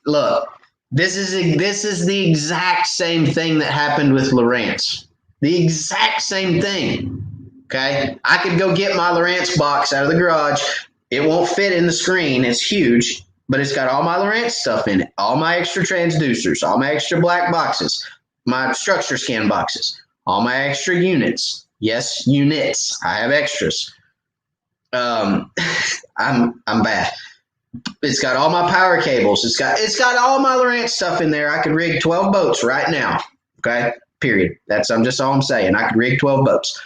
Look, this is the exact same thing that happened with Lowrance. The exact same thing, okay? I could go get my Lowrance box out of the garage. It won't fit in the screen. It's huge, but it's got all my Lowrance stuff in it, all my extra transducers, all my extra black boxes, my structure scan boxes, all my extra units. Yes, units. I have extras. I'm bad. It's got all my power cables. It's got all my Lowrance stuff in there. I could rig 12 boats right now. Okay? Period. I'm just all I'm saying. I could rig 12 boats.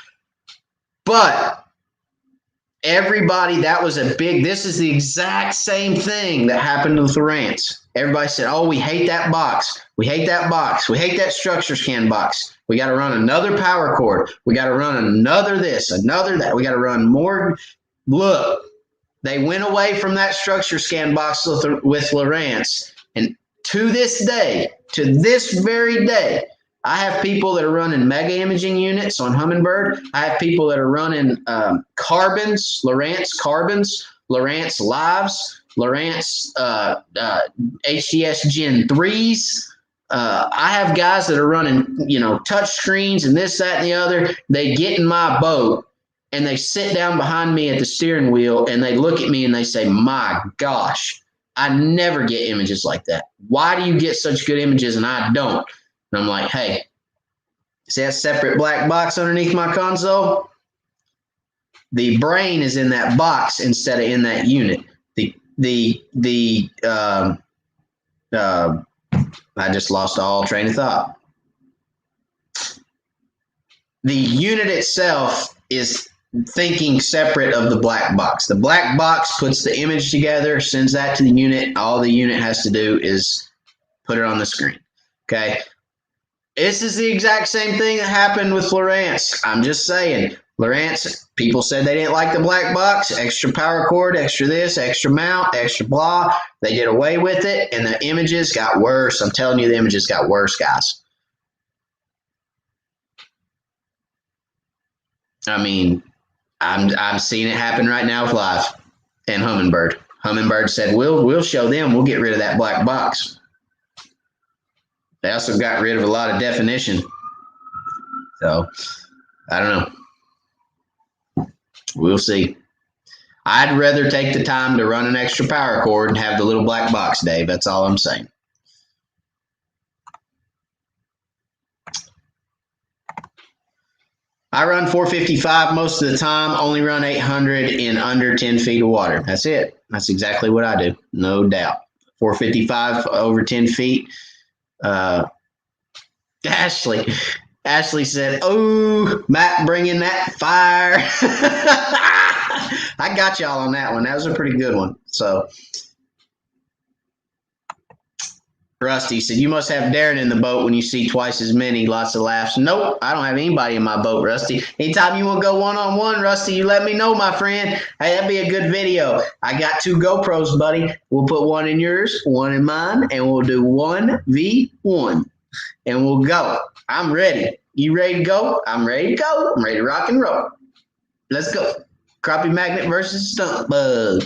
But everybody, this is the exact same thing that happened with Lowrance. Everybody said, oh, we hate that box. We hate that box. We hate that structure scan box. We got to run another power cord. We got to run another this, another that. We got to run more. Look, they went away from that structure scan box with Lowrance. And to this day, to this very day, I have people that are running mega imaging units on Humminbird. I have people that are running carbons, Lowrance carbons, Lowrance lives, Lowrance HDS Gen 3s. I have guys that are running, touch screens and this, that, and the other. They get in my boat and they sit down behind me at the steering wheel and they look at me and they say, my gosh, I never get images like that. Why do you get such good images and I don't? And I'm like, hey, see that separate black box underneath my console? The brain is in that box instead of in that unit. I just lost all train of thought. The unit itself is thinking separate of the black box. The black box puts the image together, sends that to the unit. All the unit has to do is put it on the screen. Okay. This is the exact same thing that happened with Lowrance. I'm just saying. Lowrance, people said they didn't like the black box, extra power cord, extra this, extra mount, extra blah. They did away with it, and the images got worse. I'm telling you, the images got worse, guys. I mean, I'm seeing it happen right now with Live and Humminbird. Humminbird said, we'll show them. We'll get rid of that black box. They also got rid of a lot of definition. So, I don't know. We'll see. I'd rather take the time to run an extra power cord and have the little black box, Dave. That's all I'm saying. I run 455 most of the time, only run 800 in under 10 feet of water. That's it. That's exactly what I do. No doubt. 455 over 10 feet. Ashley said, oh, Matt bringing that fire. I got y'all on that one. That was a pretty good one. So, Rusty said, you must have Darren in the boat when you see twice as many. Lots of laughs. Nope, I don't have anybody in my boat, Rusty. Anytime you want to go one-on-one, Rusty, you let me know, my friend. Hey, that'd be a good video. I got 2 GoPros, buddy. We'll put one in yours, one in mine, and we'll do 1v1. And we'll go. I'm ready. You ready to go? I'm ready to go. I'm ready to rock and roll. Let's go. Crappie magnet versus stunt bug.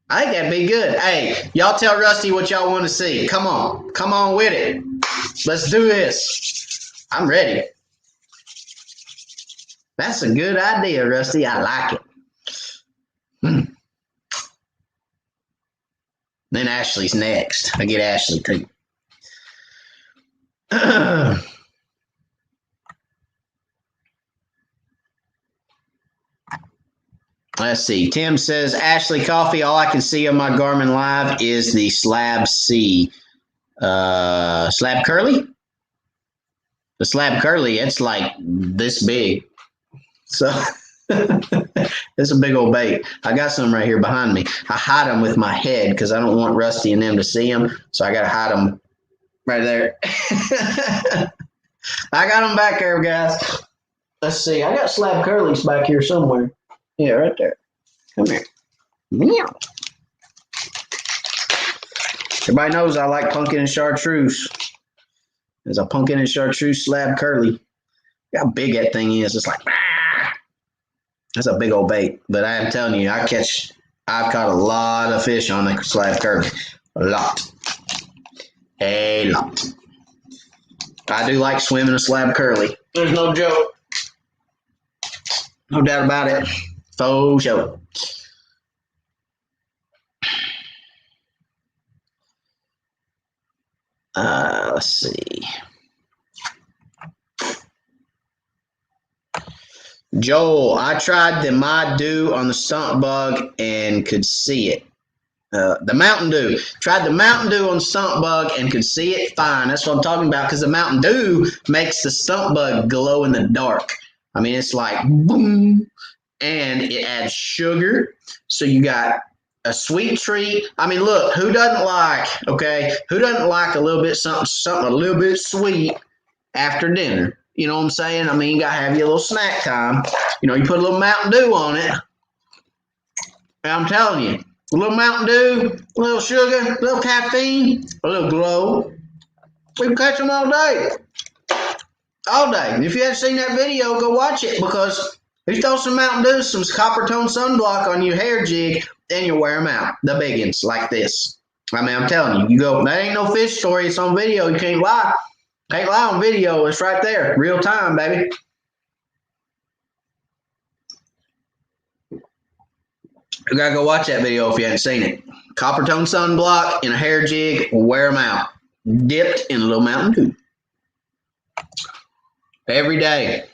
I think that'd be good. Hey, y'all tell Rusty what y'all want to see. Come on. Come on with it. Let's do this. I'm ready. That's a good idea, Rusty. I like it. Then Ashley's next. I get Ashley too. Let's see. Tim says, Ashley Coffee, all I can see on my Garmin Live is the Slab C. Slab Curly? The Slab Curly, it's like this big. So, it's a big old bait. I got some right here behind me. I hide them with my head because I don't want Rusty and them to see them. So, I got to hide them right there. I got them back there, guys. Let's see. I got Slab Curlies back here somewhere. Yeah, right there. Come here. Meow. Everybody knows I like pumpkin and chartreuse. There's a pumpkin and chartreuse Slab Curly. Look how big that thing is. It's like, ah! That's a big old bait. But I am telling you, I've caught a lot of fish on the Slab Curly. A lot. A lot. I do like swimming a Slab Curly. There's no joke. No doubt about it. Faux show. Let's see. Joel, I tried the Mod Dew on the stump bug and could see it. The Mountain Dew. Tried the Mountain Dew on stump bug and could see it fine. That's what I'm talking about, because the Mountain Dew makes the stump bug glow in the dark. I mean, it's like boom. And it adds sugar. So you got a sweet treat. I mean, look, who doesn't like, okay? Who doesn't like a little bit something a little bit sweet after dinner? You know what I'm saying? I mean, you gotta have your little snack time. You know, you put a little Mountain Dew on it. And I'm telling you, a little Mountain Dew, a little sugar, a little caffeine, a little glow. We can catch them all day. All day. And if you haven't seen that video, go watch it, because if you throw some Mountain Dew, some copper tone sunblock on your hair jig, then you'll wear them out. The big ones like this. I mean, I'm telling you, you go, that ain't no fish story. It's on video. You can't lie. Can't lie on video. It's right there. Real time, baby. You gotta go watch that video if you haven't seen it. Copper tone sunblock in a hair jig, wear them out. Dipped in a little Mountain Dew. Every day.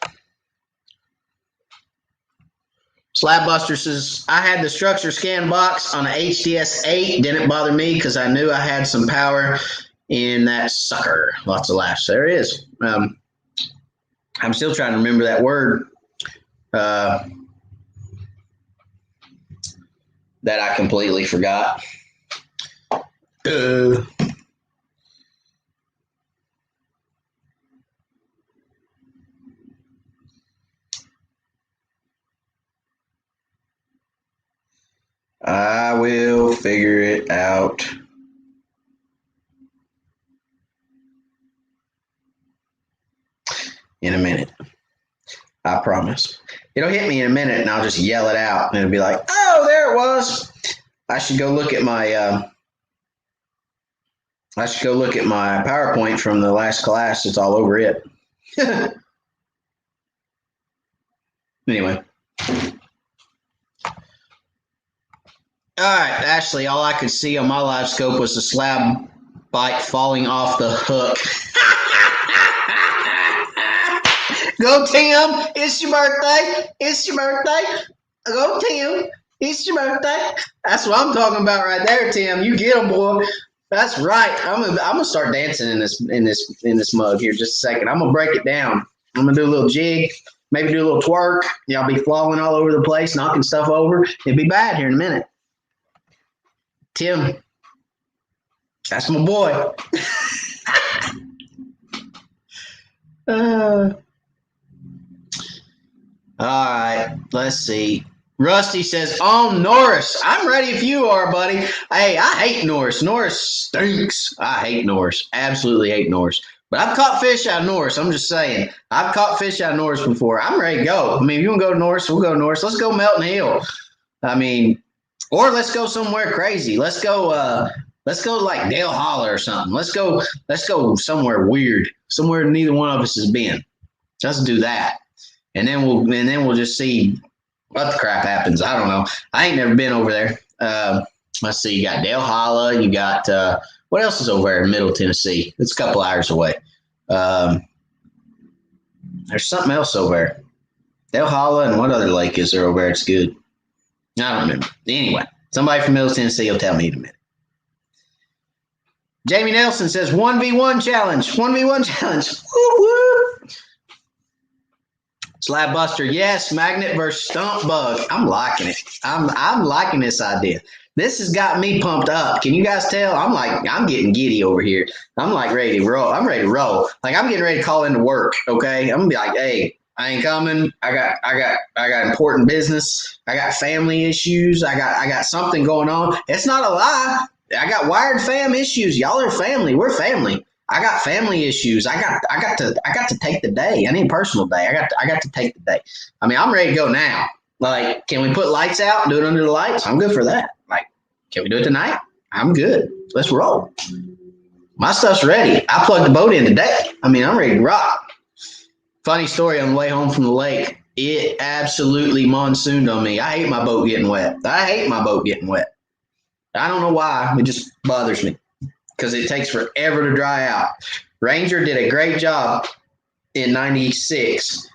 Slabbuster says, I had the structure scan box on an HDS 8. Didn't bother me because I knew I had some power in that sucker. Lots of laughs. There it is. I'm still trying to remember that word that I completely forgot. I will figure it out. In a minute. I promise. It'll hit me in a minute and I'll just yell it out and it'll be like, oh, there it was. I should go look at my PowerPoint from the last class. It's all over it. Anyway. All right, Ashley, all I could see on my Livescope was the slab bite falling off the hook. Go, Tim. It's your birthday. It's your birthday. Go, Tim. It's your birthday. That's what I'm talking about right there, Tim. You get them, boy. That's right. I'm gonna start dancing in this mug here just a second. I'm gonna break it down. I'm gonna do a little jig, maybe do a little twerk. Y'all be falling all over the place, knocking stuff over. It'll be bad here in a minute. Tim, that's my boy. All right, let's see. Rusty says, Norris. I'm ready if you are, buddy. Hey, I hate Norris. Norris stinks. I hate Norris. Absolutely hate Norris. But I've caught fish out of Norris. I'm just saying. I've caught fish out of Norris before. I'm ready to go. I mean, if you want to go to Norris, we'll go to Norris. Let's go Melton Hill. I mean, or let's go somewhere crazy. Let's go like Dale Holler or something. Let's go somewhere weird. Somewhere neither one of us has been. Let's do that. And then we'll just see what the crap happens. I don't know. I ain't never been over there. Let's see. You got Dale Holla. You got what else is over there in Middle Tennessee? It's a couple hours away. There's something else over there. Dale Holla, and what other lake is there over there? It's good. I don't remember. Anyway, somebody from Middle Tennessee will tell me in a minute. Jamie Nelson says 1v1 challenge. 1v1 challenge. Woo woo. Slab Buster, yes, magnet versus stump bug. I'm liking it. I'm liking this idea. This has got me pumped up. Can you guys tell? I'm getting giddy over here. I'm like ready to roll. I'm ready to roll. Like I'm getting ready to call into work. Okay, I'm gonna be like, hey, I ain't coming. I got important business. I got family issues. I got something going on. It's not a lie. I got wired fam issues. Y'all are family. We're family. I got family issues. I got to take the day. I need a personal day. I got to take the day. I mean, I'm ready to go now. Like, can we put lights out and do it under the lights? I'm good for that. Like, can we do it tonight? I'm good. Let's roll. My stuff's ready. I plugged the boat in today. I mean, I'm ready to rock. Funny story on the way home from the lake. It absolutely monsooned on me. I hate my boat getting wet. I don't know why. It just bothers me. Because it takes forever to dry out. Ranger did a great job in 96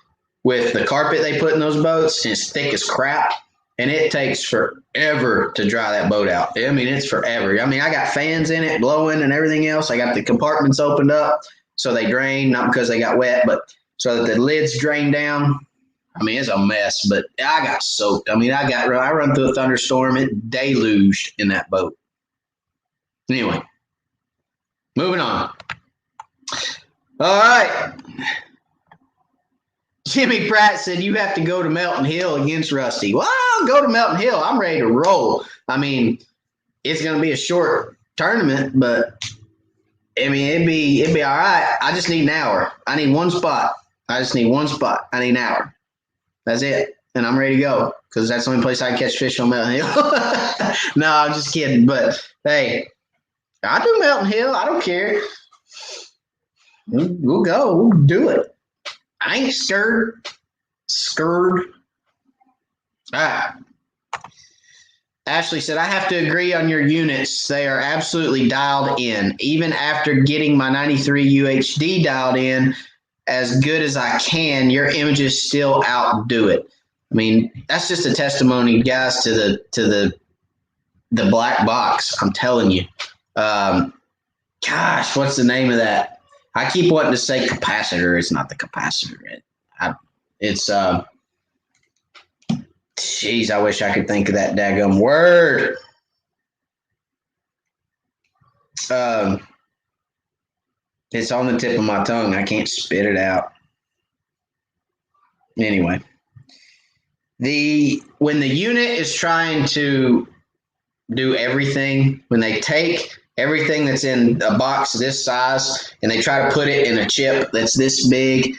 with the carpet they put in those boats, and it's thick as crap, and it takes forever to dry that boat out. I mean, it's forever. I mean, I got fans in it blowing and everything else. I got the compartments opened up so they drain, not because they got wet, but so that the lids drain down. I mean, it's a mess, but I got soaked. I mean, I run through a thunderstorm. It deluged in that boat. Anyway, moving on. All right. Jimmy Pratt said you have to go to Melton Hill against Rusty. Well, I'll go to Melton Hill. I'm ready to roll. I mean, it's going to be a short tournament, but I mean, it'd be all right. I just need an hour. I need one spot. I need an hour. That's it. And I'm ready to go because that's the only place I can catch fish on Melton Hill. No, I'm just kidding. But, hey, I'll do Melton Hill. I don't care. We'll go. We'll do it. I ain't scared. All right. Ashley said, I have to agree on your units. They are absolutely dialed in. Even after getting my 93 UHD dialed in as good as I can, your images still outdo it. I mean, that's just a testimony, guys, to the black box. I'm telling you. Gosh, what's the name of that? I keep wanting to say capacitor. It's not the capacitor. Jeez, I wish I could think of that daggum word. It's on the tip of my tongue. I can't spit it out. Anyway, when the unit is trying to do everything, when they take everything that's in a box this size and they try to put it in a chip that's this big,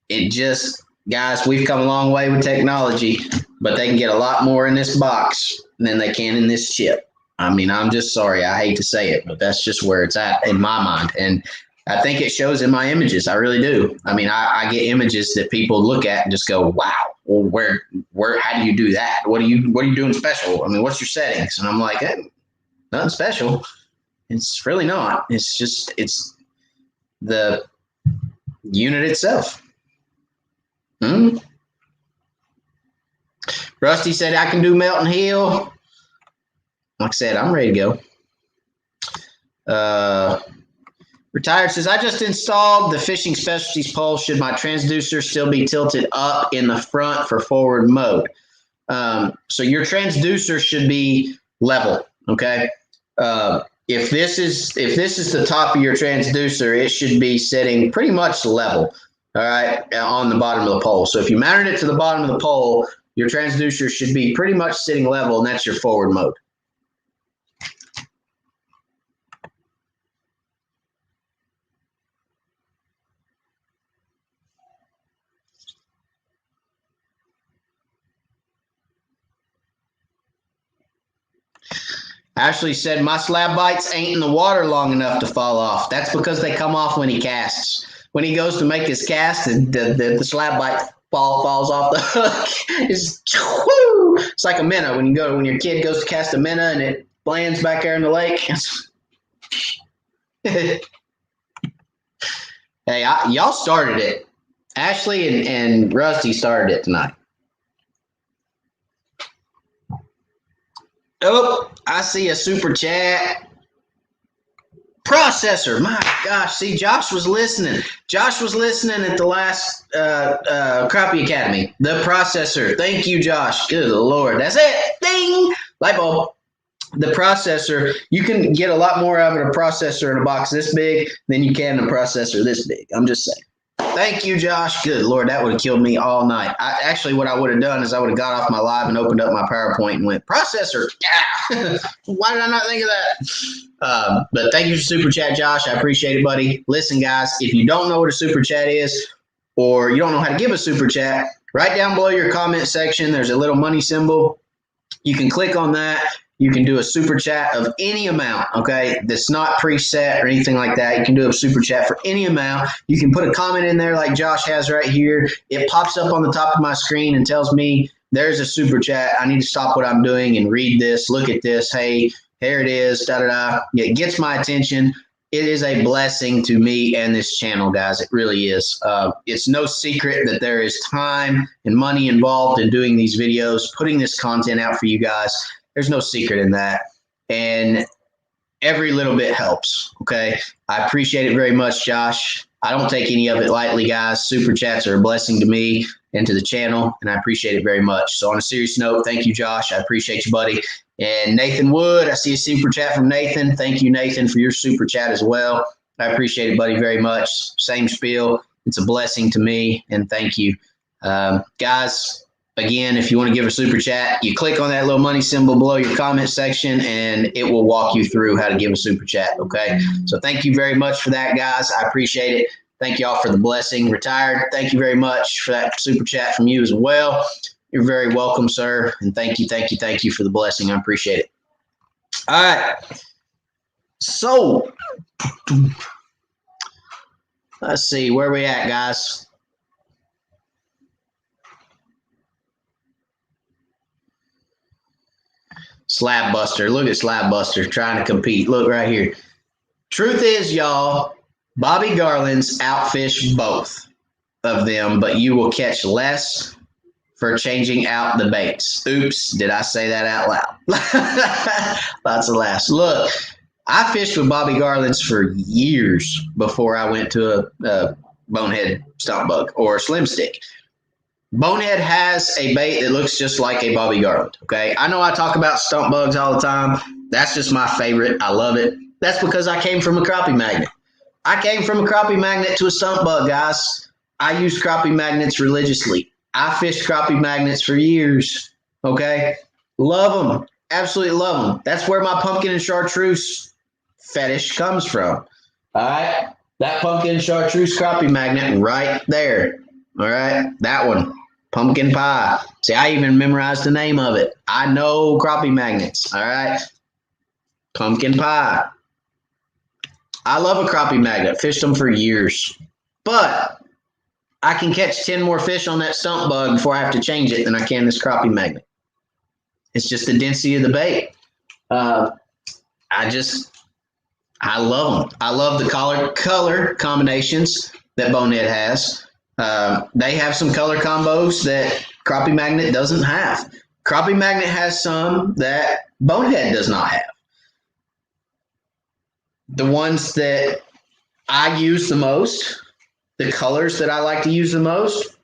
it just, guys, we've come a long way with technology, but they can get a lot more in this box than they can in this chip. I mean, I'm just sorry. I hate to say it, but that's just where it's at in my mind. And I think it shows in my images. I really do. I mean, I get images that people look at and just go, wow, well, how do you do that? What are you doing special? I mean, what's your settings? And I'm like, hey, nothing special. It's really not. It's the unit itself. Rusty said, I can do Melton Hill. Like I said, I'm ready to go. Retired says, I just installed the fishing specialties pole. Should my transducer still be tilted up in the front for forward mode? So your transducer should be level. Okay. If this is the top of your transducer, it should be sitting pretty much level. All right, on the bottom of the pole. So if you mounted it to the bottom of the pole, your transducer should be pretty much sitting level, and that's your forward mode. Ashley said, my slab bites ain't in the water long enough to fall off. That's because they come off when he casts. When he goes to make his cast, the slab bite falls off the hook. It's like a minnow. When your kid goes to cast a minnow and it lands back there in the lake. Hey, y'all started it. Ashley and Rusty started it tonight. Oh, I see a super chat. Processor, my gosh. See, Josh was listening. Josh was listening at the last Crappie Academy. The processor. Thank you, Josh. Good Lord. That's it. Ding. Light bulb. The processor, you can get a lot more out of a processor in a box this big than you can in a processor this big. I'm just saying. Thank you, Josh. Good Lord, that would have killed me all night. What I would have done is I would have got off my live and opened up my PowerPoint and went, processor. Yeah. Why did I not think of that? But thank you for Super Chat, Josh. I appreciate it, buddy. Listen, guys, if you don't know what a Super Chat is or you don't know how to give a Super Chat, right down below your comment section, there's a little money symbol. You can click on that. You can do a super chat of any amount, okay? That's not preset or anything like that. You can do a super chat for any amount. You can put a comment in there like Josh has right here. It pops up on the top of my screen and tells me there's a super chat. I need to stop what I'm doing and read this. Look at this. Hey, here it is. Da-da-da. It gets my attention. It is a blessing to me and this channel, guys. It really is. It's no secret that there is time and money involved in doing these videos, putting this content out for you guys. There's no secret in that. And every little bit helps, okay? I appreciate it very much, Josh. I don't take any of it lightly, guys. Super chats are a blessing to me. and to the channel, and I appreciate it very much. So on a serious note, thank you, Josh. I appreciate you, buddy. And Nathan Wood, I see a super chat from Nathan. Thank you, Nathan, for your super chat as well. I appreciate it, buddy, very much. Same spiel. It's a blessing to me, and thank you. Guys, again, if you want to give a super chat, you click on that little money symbol below your comment section, and it will walk you through how to give a super chat, okay? So thank you very much for that, guys. I appreciate it. Thank you all for the blessing. Retired, thank you very much for that super chat from you as well. You're very welcome, sir, and thank you for the blessing. I appreciate it. All right. So, let's see. Where we at, guys? Slab Buster. Look at Slab Buster trying to compete. Look right here. Truth is, y'all, Bobby Garland's outfished both of them, but you will catch less for changing out the baits. Oops, did I say that out loud? Lots of laughs. Look, I fished with Bobby Garland's for years before I went to a bonehead stump bug or slim stick. Bonehead has a bait that looks just like a Bobby Garland, okay? I know I talk about stump bugs all the time. That's just my favorite. I love it. That's because I came from a crappie magnet. I came from a crappie magnet to a stump bug, guys. I use crappie magnets religiously. I fished crappie magnets for years, okay? Love them. Absolutely love them. That's where my pumpkin and chartreuse fetish comes from, all right? That pumpkin and chartreuse crappie magnet right there, all right? That one, pumpkin pie. See, I even memorized the name of it. I know crappie magnets, all right? Pumpkin pie. I love a crappie magnet. Fished them for years, but I can catch 10 more fish on that stump bug before I have to change it than I can this crappie magnet. It's just the density of the bait. I love them. I love the color combinations that Bonehead has. They have some color combos that crappie magnet doesn't have. Crappie magnet has some that Bonehead does not have. The ones that I use the most, the colors that I like to use the most,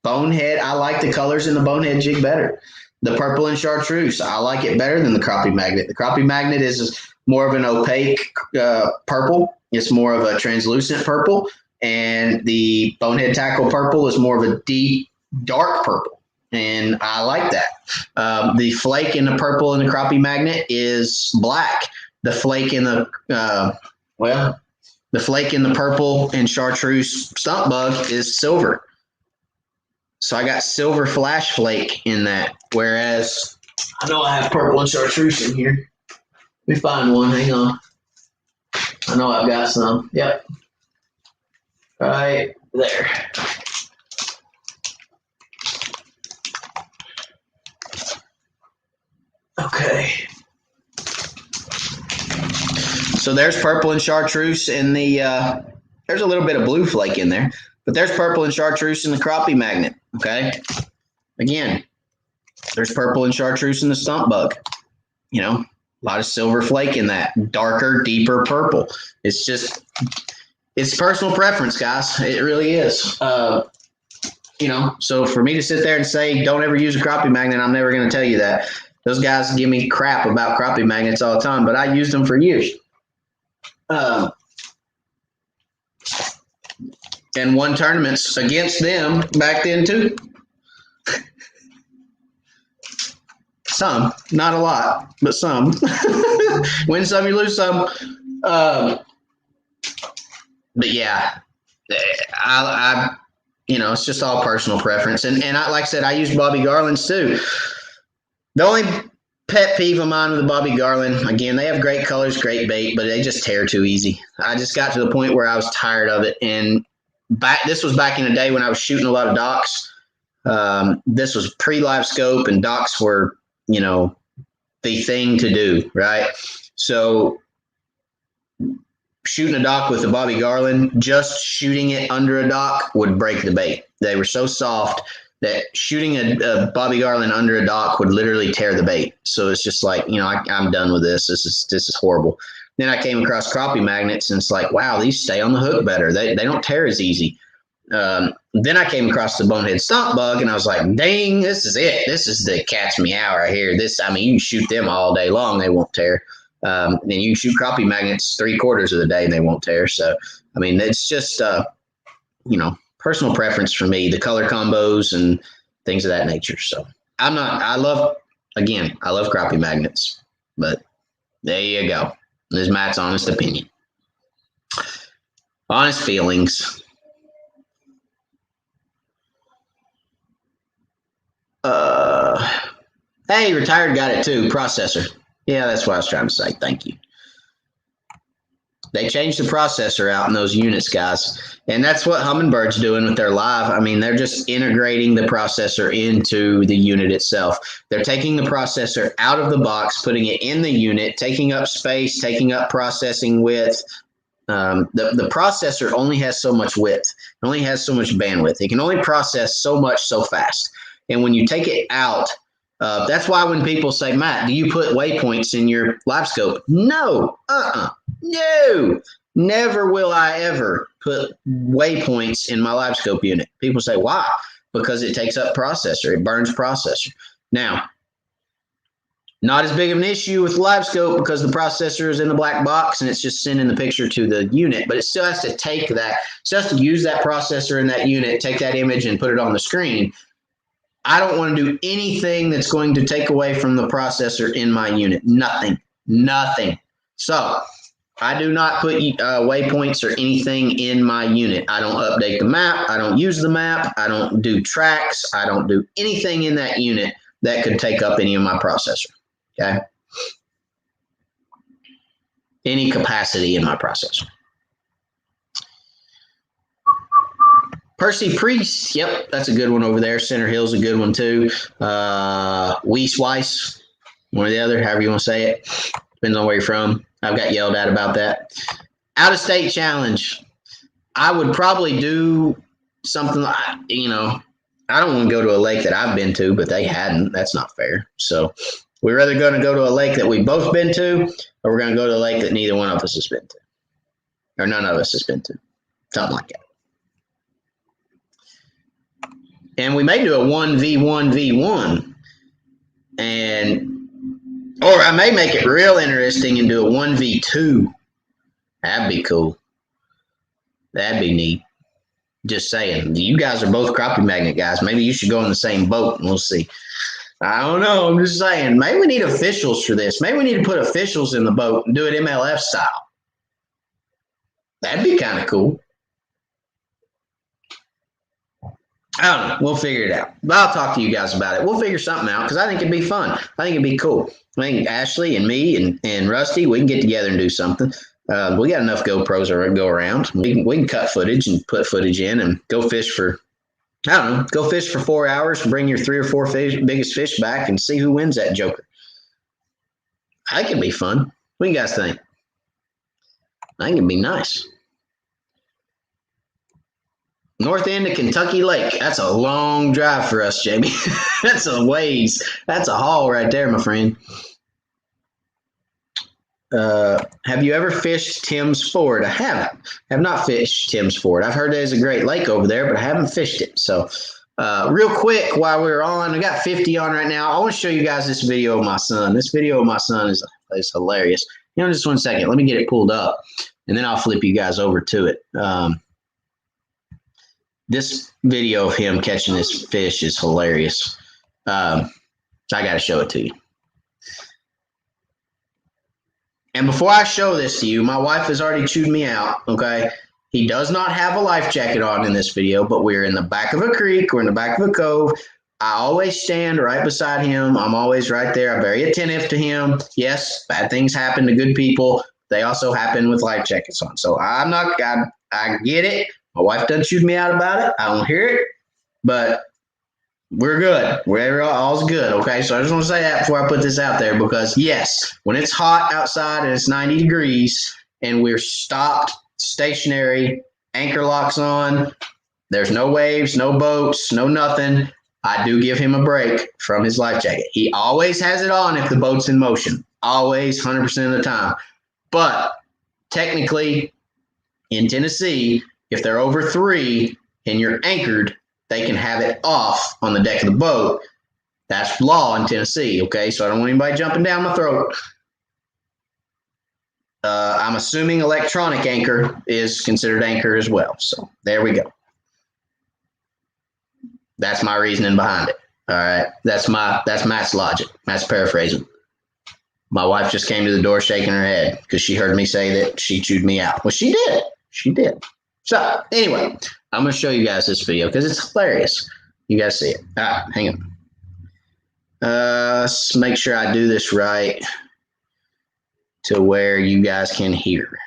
Bonehead, I like the colors in the Bonehead jig better. The purple and chartreuse, I like it better than the crappie magnet. The crappie magnet is more of an opaque purple. It's more of a translucent purple. And the Bonehead tackle purple is more of a deep, dark purple. And I like that. The flake in the purple in the crappie magnet is black. The flake in the, the flake in the purple and chartreuse stump bug is silver. So I got silver flash flake in that. Whereas I know I have purple and chartreuse in here. Let me find one. Hang on. I know I've got some. Yep. Right there. Okay. So there's purple and chartreuse in the, there's a little bit of blue flake in there, but there's purple and chartreuse in the crappie magnet, okay? Again, there's purple and chartreuse in the stump bug. You know, a lot of silver flake in that, darker, deeper purple. It's just, it's personal preference, guys. It really is. You know, so for me to sit there and say, don't ever use a crappie magnet, I'm never going to tell you that. Those guys give me crap about crappie magnets all the time, but I used them for years. And won tournaments against them back then too. Some, not a lot, but some. Win some, you lose some. But yeah, I you know, it's just all personal preference. And I, like I said, I use Bobby Garland's too. The only pet peeve of mine with the Bobby Garland, again, they have great colors, great bait, but they just tear too easy. I just got to the point where I was tired of it. And this was back in the day when I was shooting a lot of docks. This was pre-Livescope, and docks were, you know, the thing to do, right? So shooting a dock with the Bobby Garland, just shooting it under a dock would break the bait. They were so soft that shooting a Bobby Garland under a dock would literally tear the bait. So it's just like, you know, I'm done with this. This is horrible. Then I came across crappie magnets, and it's like, wow, these stay on the hook better. They don't tear as easy. Then I came across the bonehead stomp bug, and I was like, dang, this is it. This is the cat's meow right here. I mean, you can shoot them all day long. They won't tear. And you can shoot crappie magnets 3/4 of the day and they won't tear. So, I mean, it's just, personal preference for me, the color combos and things of that nature. So I love crappie magnets, but there you go. This is Matt's honest opinion. Honest feelings. Hey, retired got it too. Processor. Yeah, that's what I was trying to say. Thank you. They changed the processor out in those units, guys. And that's what Hummingbird's doing with their live. I mean, they're just integrating the processor into the unit itself. They're taking the processor out of the box, putting it in the unit, taking up space, taking up processing width. The processor only has so much width. It only has so much bandwidth. It can only process so much so fast. And when you take it out, that's why when people say, Matt, do you put waypoints in your Livescope? No. No. Never will I ever put waypoints in my Livescope unit. People say, why? Because it takes up processor. It burns processor. Now, not as big of an issue with Livescope because the processor is in the black box and it's just sending the picture to the unit, but it still has to take that, still has to use that processor in that unit, take that image and put it on the screen. I don't want to do anything that's going to take away from the processor in my unit. Nothing. So I do not put waypoints or anything in my unit. I don't update the map. I don't use the map. I don't do tracks. I don't do anything in that unit that could take up any of my processor. Okay. Any capacity in my processor. Percy Priest, yep, that's a good one over there. Center Hill's a good one too. Weiss, one or the other, however you want to say it. Depends on where you're from. I've got yelled at about that. Out of state challenge. I would probably do something like, I don't want to go to a lake that I've been to, but they hadn't. That's not fair. So we're either going to go to a lake that we've both been to, or we're going to go to a lake that neither one of us has been to, or none of us has been to. Something like that. And we may do a 1v1v1, or I may make it real interesting and do a 1v2. That'd be cool. That'd be neat. Just saying. You guys are both crappie magnet guys. Maybe you should go in the same boat and we'll see. I don't know. I'm just saying. Maybe we need officials for this. Maybe we need to put officials in the boat and do it MLF style. That'd be kind of cool. I don't know. We'll figure it out. But I'll talk to you guys about it. We'll figure something out because I think it'd be fun. I think it'd be cool. I think Ashley and me and Rusty, we can get together and do something. We got enough GoPros to go around. We can cut footage and put footage in and go fish for, I don't know, go fish for 4 hours, bring your 3 or 4 biggest fish back and see who wins that joker. I think it'd be fun. What do you guys think? I think it'd be nice. North end of Kentucky Lake. That's a long drive for us, Jamie. That's a ways. That's a haul right there, my friend. Have you ever fished Tim's Ford? I haven't. I have not fished Tim's Ford. I've heard there's a great lake over there, but I haven't fished it. So real quick, while we're on, I got 50 on right now. I want to show you guys this video of my son. This video of my son is hilarious. Just 1 second. Let me get it pulled up, and then I'll flip you guys over to it. This video of him catching this fish is hilarious. So I got to show it to you. And before I show this to you, my wife has already chewed me out, okay? He does not have a life jacket on in this video, but we're in the back of a creek. We're in the back of a cove. I always stand right beside him. I'm always right there. I'm very attentive to him. Yes, bad things happen to good people. They also happen with life jackets on. So I get it. My wife done chewed me out about it. I don't hear it, but we're good. All's good, okay? So I just want to say that before I put this out there because, yes, when it's hot outside and it's 90 degrees and we're stopped, stationary, anchor locks on, there's no waves, no boats, no nothing, I do give him a break from his life jacket. He always has it on if the boat's in motion. Always, 100% of the time. But technically, in Tennessee, if they're over 3, and you're anchored, they can have it off on the deck of the boat. That's law in Tennessee, okay? So I don't want anybody jumping down my throat. I'm assuming electronic anchor is considered anchor as well. So there we go. That's my reasoning behind it. All right. That's Matt's logic. Matt's paraphrasing. My wife just came to the door shaking her head because she heard me say that she chewed me out. Well, she did. She did. So anyway, I'm going to show you guys this video because it's hilarious. You guys see it. All right, hang on. Let's make sure I do this right to where you guys can hear.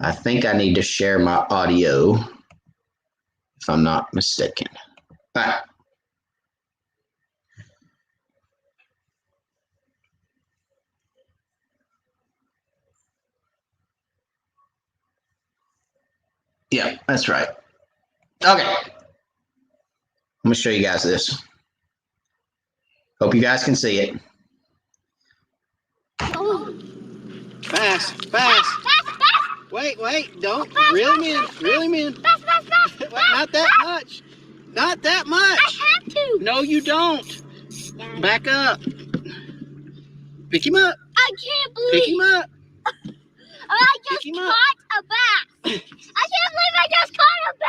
I think I need to share my audio, if I'm not mistaken. All right. Yeah, that's right. Okay. I'm going to show you guys this. Hope you guys can see it.
Oh. Fast, fast. Wait, don't. Reel him in. Not that much. Not that much.
I have to.
No, you don't. Yeah. Back up. Pick him up.
I can't believe.
Pick him up.
I just caught a bass. I can't believe I just caught a bass.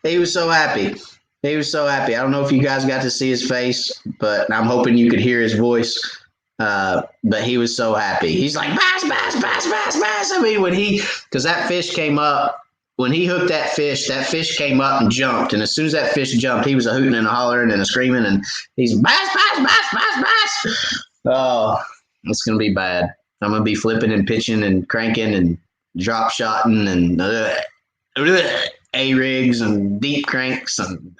He was so happy. He was so happy. I don't know if you guys got to see his face, but I'm hoping you could hear his voice. But he was so happy. He's like, bass, bass, bass, bass, bass. I mean, because that fish came up, when he hooked that fish came up and jumped. And as soon as that fish jumped, he was a hooting and a hollering and a screaming. And he's bass, bass, bass, bass, bass. Oh, it's going to be bad. I'm going to be flipping and pitching and cranking and drop shotting and A-rigs and deep cranks and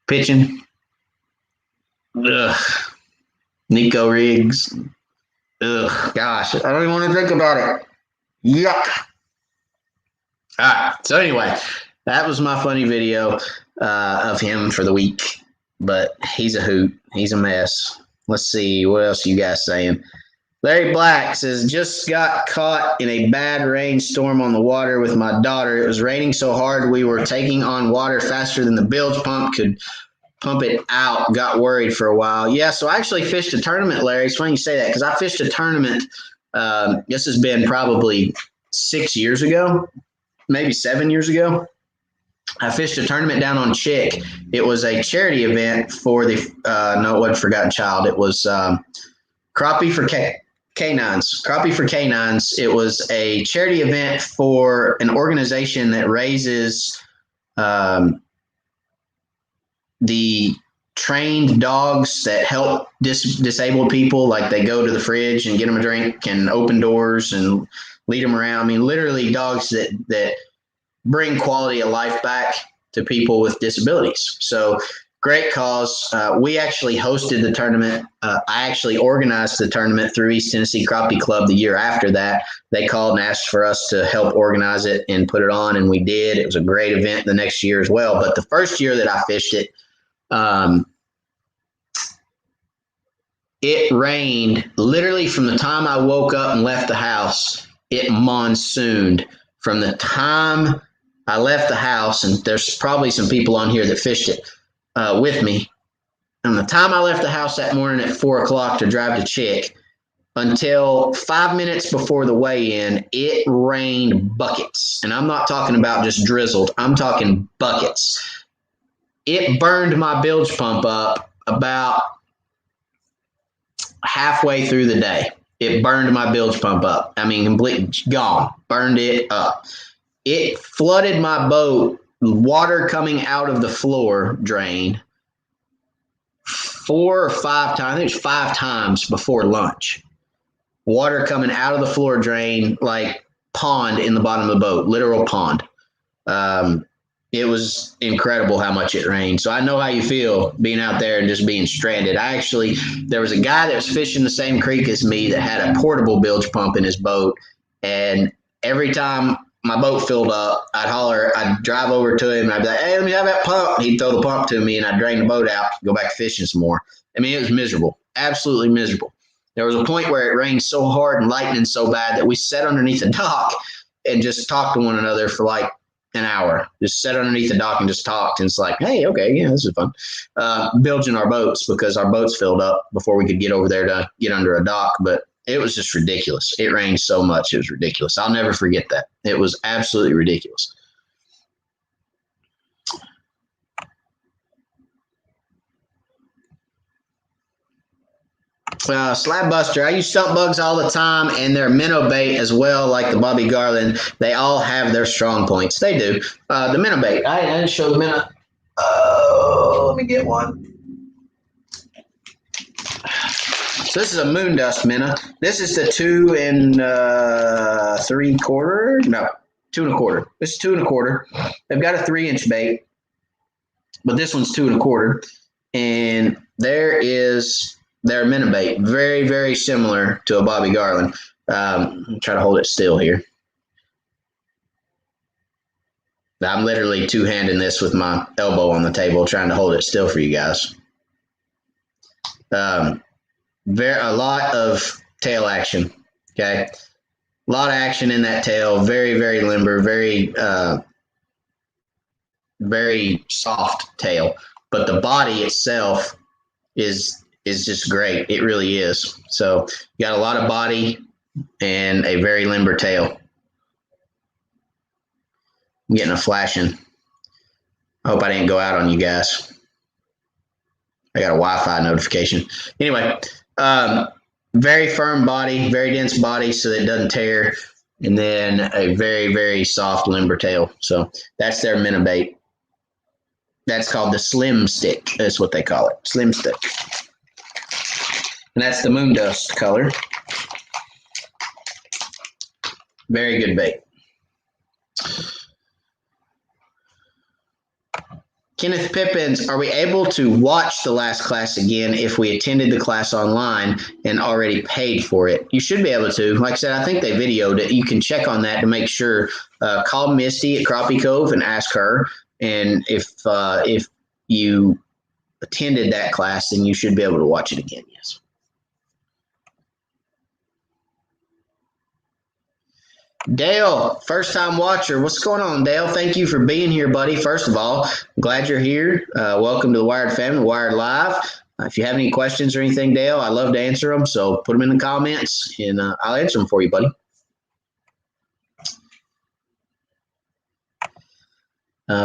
pitching. Nico rigs. Gosh, I don't even want to think about it. Yuck. All right. So anyway, that was my funny video of him for the week. But he's a hoot. He's a mess. Let's see. What else are you guys saying? Larry Black says, just got caught in a bad rainstorm on the water with my daughter. It was raining so hard we were taking on water faster than the bilge pump could pump it out. Got worried for a while. Yeah, so I actually fished a tournament, Larry. It's funny you say that because I fished a tournament. This has been probably 6 years ago, maybe 7 years ago. I fished a tournament down on Chick. It was a charity event for the no, it wasn't Forgotten Child. It was Crappie for Canines. Crappie for Canines. It was a charity event for an organization that raises the trained dogs that help disabled people. Like they go to the fridge and get them a drink and open doors and lead them around. I mean, literally dogs that bring quality of life back to people with disabilities. So great cause. We actually hosted the tournament. I actually organized the tournament through East Tennessee Crappie Club the year after that. They called and asked for us to help organize it and put it on, and we did. It was a great event the next year as well. But the first year that I fished it, it rained literally from the time I woke up and left the house. It monsooned from the time I left the house, and there's probably some people on here that fished it with me. From the time I left the house that morning at 4 o'clock to drive to Chick until 5 minutes before the weigh-in, it rained buckets. And I'm not talking about just drizzled. I'm talking buckets. It burned my bilge pump up about halfway through the day. It burned my bilge pump up. I mean, completely gone. Burned it up. It flooded my boat, water coming out of the floor drain 4 or 5 times. I think it was 5 times before lunch. Water coming out of the floor drain, like pond in the bottom of the boat, literal pond. It was incredible how much it rained. So I know how you feel being out there and just being stranded. There was a guy that was fishing the same creek as me that had a portable bilge pump in his boat. And every time my boat filled up, I'd drive over to him and I'd be like, hey, let me have that pump. He'd throw the pump to me and I'd drain the boat out, go back fishing some more. I mean, it was miserable, absolutely miserable. There was a point where it rained so hard and lightning so bad that we sat underneath the dock and just talked to one another for like an hour. Just sat underneath the dock and just talked. And it's like, hey, okay, yeah, this is fun. Bilging our boats because our boats filled up before we could get over there to get under a dock. But it was just ridiculous. It rained so much. It was ridiculous. I'll never forget that. It was absolutely ridiculous. Slab Buster, I use stump bugs all the time, and they're minnow bait as well, like the Bobby Garland. They all have their strong points. They do. The minnow bait. I didn't show the minnow. Let me get one. So this is a moon dust minnow. This is the 2 3/4. No, 2 1/4. This is 2 1/4. They've got a 3-inch bait, but this one's 2 1/4. And their minnow bait, very, very similar to a Bobby Garland. Try to hold it still here. I'm literally two-handing this with my elbow on the table, trying to hold it still for you guys. A lot of tail action. Okay, a lot of action in that tail. Very, very limber. Very, very soft tail. But the body itself is just great. It really is. So you got a lot of body and a very limber tail. I'm getting a flashing. I hope I didn't go out on you guys. I got a Wi-Fi notification. Anyway, very firm body, very dense body so that it doesn't tear. And then a very, very soft limber tail. So that's their minnow bait. That's called the slim stick. That's what they call it. Slim stick. And that's the moon dust color. Very good bait. Kenneth Pippins, are we able to watch the last class again if we attended the class online and already paid for it? You should be able to. Like I said, I think they videoed it. You can check on that to make sure. Call Misty at Crappie Cove and ask her. And if you attended that class, then you should be able to watch it again, yes. Dale, first time watcher. What's going on, Dale? Thank you for being here, buddy. First of all, I'm glad you're here. Welcome to the Wired Family, Wired Live. If you have any questions or anything, Dale, I love to answer them. So put them in the comments and I'll answer them for you, buddy.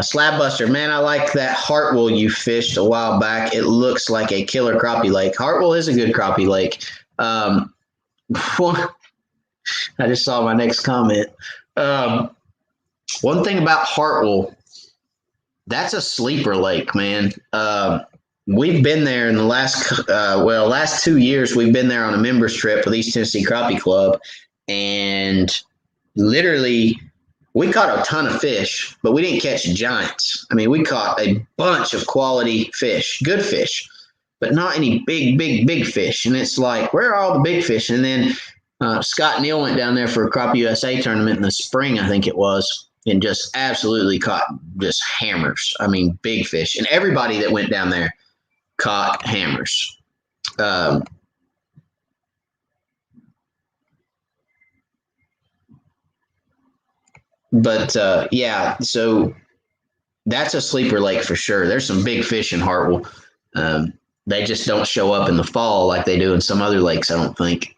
Slab Buster, man, I like that Hartwell you fished a while back. It looks like a killer crappie lake. Hartwell is a good crappie lake. I just saw my next comment. One thing about Hartwell, that's a sleeper lake, man. We've been there in the last 2 years. We've been there on a members trip with East Tennessee Crappie Club, and literally we caught a ton of fish, but we didn't catch giants. I mean, we caught a bunch of quality fish, good fish, but not any big fish. And it's like, where are all the big fish? And then Scott Neal went down there for a Crappie USA tournament in the spring, I think it was, and just absolutely caught just hammers. I mean, big fish. And everybody that went down there caught hammers. Yeah, so that's a sleeper lake for sure. There's some big fish in Hartwell. They just don't show up in the fall like they do in some other lakes, I don't think.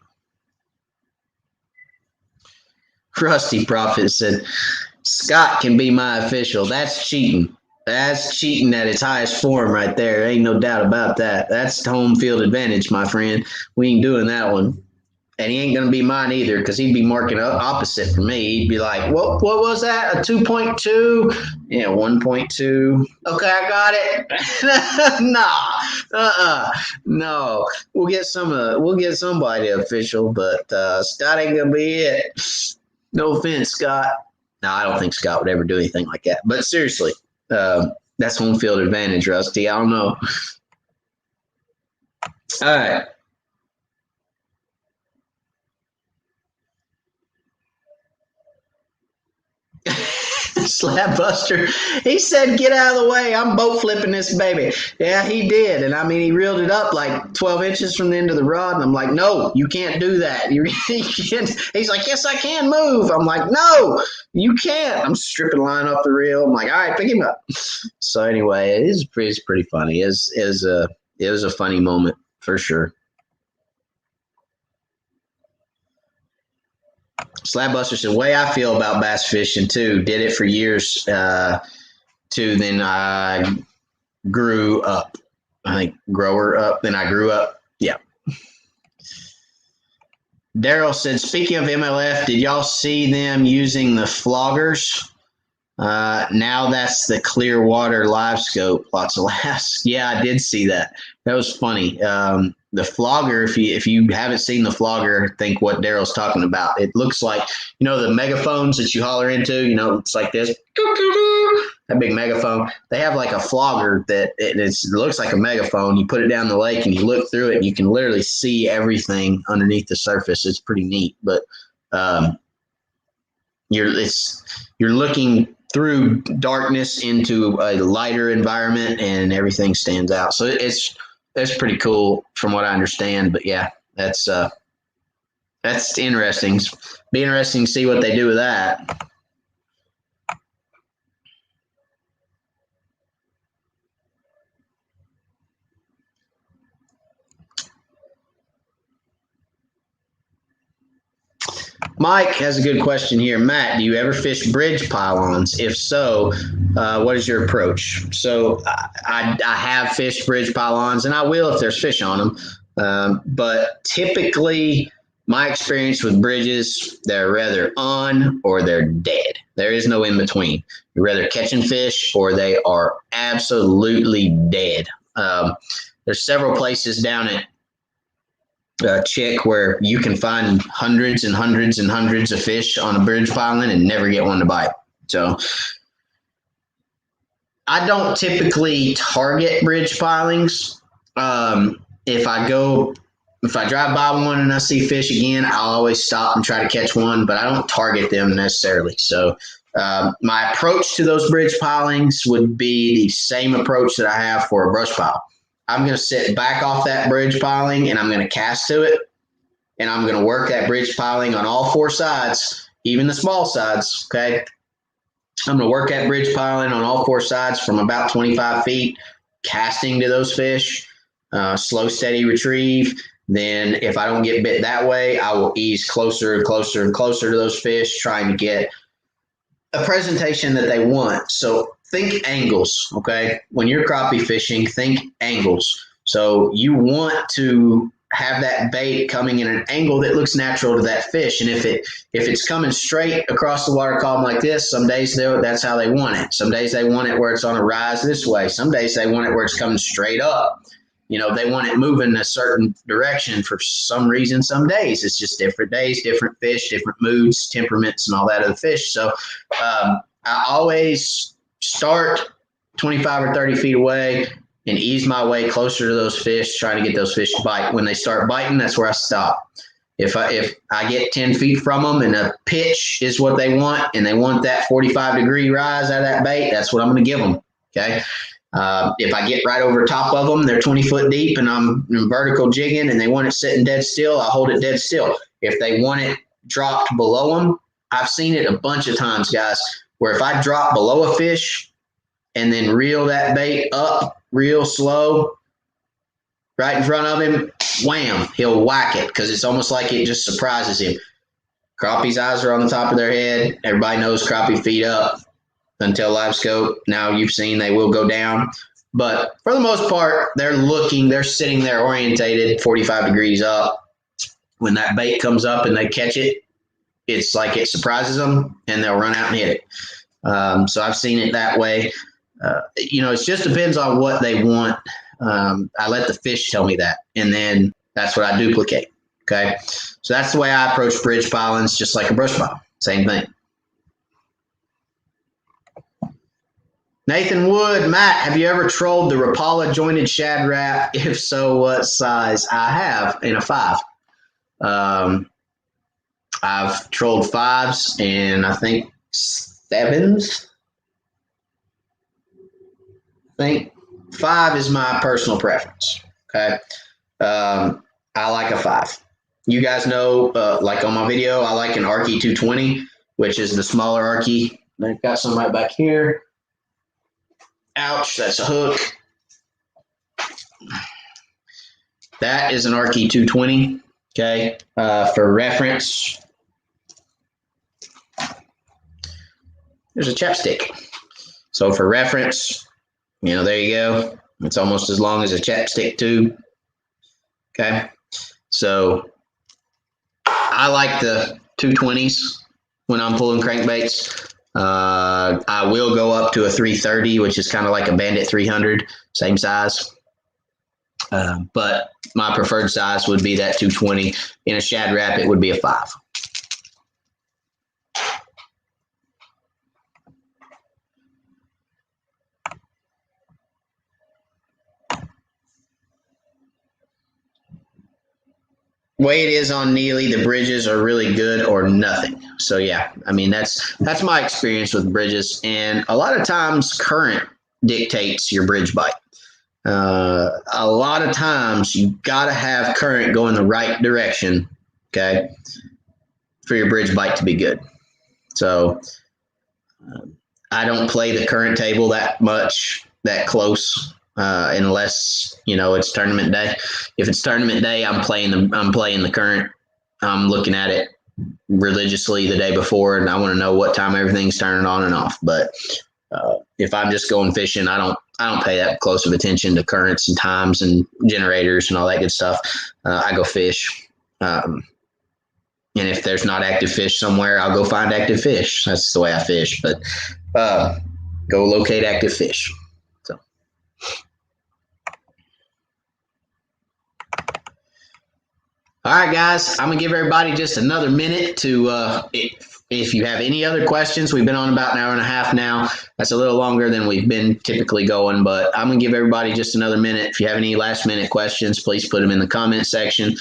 Rusty Prophet said, Scott can be my official. That's cheating. That's cheating at its highest form right there. Ain't no doubt about that. That's home field advantage, my friend. We ain't doing that one. And he ain't going to be mine either because he'd be marking opposite for me. He'd be like, what was that? A 2.2? Yeah, 1.2. Okay, I got it. No. We'll get somebody official, but Scott ain't going to be it. No offense, Scott. No, I don't think Scott would ever do anything like that. But seriously, that's home field advantage, Rusty. I don't know. All right. Slab Buster, he said, "Get out of the way. I'm boat flipping this baby." Yeah, he did. And I mean, he reeled it up like 12 inches from the end of the rod. And I'm like, "No, you can't do that. You can't." He's like, "Yes, I can move." I'm like, "No, you can't." I'm stripping line off the reel. I'm like, "All right, pick him up." So anyway, it's pretty funny. It was a funny moment for sure. Slab Buster said, "Way I feel about bass fishing too. Did it for years too. Then I grew up. I think grower up. Then I grew up. Yeah." Daryl said, "Speaking of MLF, did y'all see them using the floggers? Now that's the Clearwater Livescope. Lots of laughs." Yeah, I did see that. That was funny. The flogger, if you haven't seen the flogger, think what Daryl's talking about. It looks like, the megaphones that you holler into, it's like this, that big megaphone. They have like a flogger that it looks like a megaphone. You put it down the lake and you look through it and you can literally see everything underneath the surface. It's pretty neat, but you're looking through darkness into a lighter environment and everything stands out. So that's pretty cool from what I understand. But yeah, that's interesting. Be interesting to see what they do with that. Mike has a good question here. Matt, do you ever fish bridge pylons? If so, what is your approach? So I have fished bridge pylons, and I will if there's fish on them. But typically, my experience with bridges, they're rather on or they're dead. There is no in between. You're either catching fish or they are absolutely dead. There's several places down at Chick where you can find hundreds and hundreds and hundreds of fish on a bridge pylon and never get one to bite. So I don't typically target bridge pilings. If I drive by one and I see fish again, I'll always stop and try to catch one, but I don't target them necessarily. So my approach to those bridge pilings would be the same approach that I have for a brush pile. I'm going to sit back off that bridge piling and I'm going to cast to it. And I'm going to work that bridge piling on all four sides, even the small sides. Okay. I'm going to work that bridge piling on all four sides from about 25 feet, casting to those fish, slow, steady retrieve. Then if I don't get bit that way, I will ease closer and closer and closer to those fish, trying to get a presentation that they want. So think angles, okay? When you're crappie fishing, think angles. So you want to have that bait coming in an angle that looks natural to that fish. And if it's coming straight across the water column like this, some days that's how they want it. Some days they want it where it's on a rise this way. Some days they want it where it's coming straight up. They want it moving a certain direction for some reason. Some days it's just different days, different fish, different moods, temperaments, and all that of the fish. So I always start 25 or 30 feet away and ease my way closer to those fish, trying to get those fish to bite. When they start biting, that's where I stop. If I get 10 feet from them and a pitch is what they want, and they want that 45-degree rise out of that bait, that's what I'm going to give them. Okay. If I get right over top of them, they're 20 foot deep and I'm vertical jigging and they want it sitting dead still, I'll hold it dead still. If they want it dropped below them, I've seen it a bunch of times, guys, where if I drop below a fish and then reel that bait up real slow right in front of him, wham, he'll whack it because it's almost like it just surprises him. Crappie's eyes are on the top of their head. Everybody knows crappie feet up until Livescope. Now you've seen they will go down. But for the most part, they're sitting there orientated 45 degrees up. When that bait comes up and they catch it, it's like it surprises them and they'll run out and hit it. So I've seen it that way. It just depends on what they want. I let the fish tell me that, and then that's what I duplicate. Okay. So that's the way I approach bridge pilings, just like a brush pile. Same thing. Nathan Wood, Matt, have you ever trolled the Rapala jointed shad wrap? If so, what size? I have, in a 5. I've trolled 5s, and I think 7s. I think 5 is my personal preference. Okay. I like a 5. You guys know, like on my video, I like an Arky 220, which is the smaller Arky. I've got some right back here. Ouch, that's a hook. That is an Arky 220. Okay. For reference, there's a chapstick. So for reference, there you go. It's almost as long as a chapstick tube. Okay. So I like the 220s when I'm pulling crankbaits. I will go up to a 330, which is kind of like a Bandit 300, same size. But my preferred size would be that 220. In a Shad Rap, it would be a 5. Way it is on Neely, the bridges are really good or nothing. So yeah, I mean that's my experience with bridges, and a lot of times current dictates your bridge bite. A lot of times you gotta have current going the right direction, okay, for your bridge bite to be good. So I don't play the current table that much, that close. Unless it's tournament day. If it's tournament day, I'm playing the current. I'm looking at it religiously the day before, and I want to know what time everything's turning on and off. But if I'm just going fishing, I don't pay that close of attention to currents and times and generators and all that good stuff. I go fish, and if there's not active fish somewhere, I'll go find active fish. That's the way I fish. But go locate active fish. All right, guys, I'm going to give everybody just another minute to, if you have any other questions. We've been on about an hour and a half now. That's a little longer than we've been typically going, but I'm going to give everybody just another minute. If you have any last-minute questions, please put them in the comment section.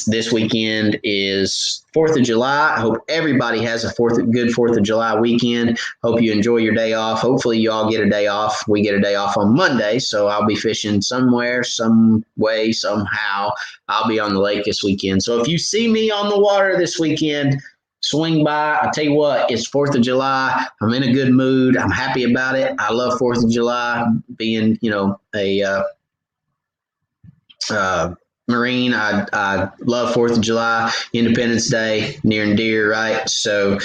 This weekend is 4th of July. I hope everybody has a good 4th of July weekend. Hope you enjoy your day off. Hopefully you all get a day off. We get a day off on Monday, so I'll be fishing somewhere, some way, somehow. I'll be on the lake this weekend. So if you see me on the water this weekend, swing by. I'll tell you what, it's 4th of July. I'm in a good mood. I'm happy about it. I love 4th of July, being, a Marine. I love 4th of July, Independence Day, near and dear, right? So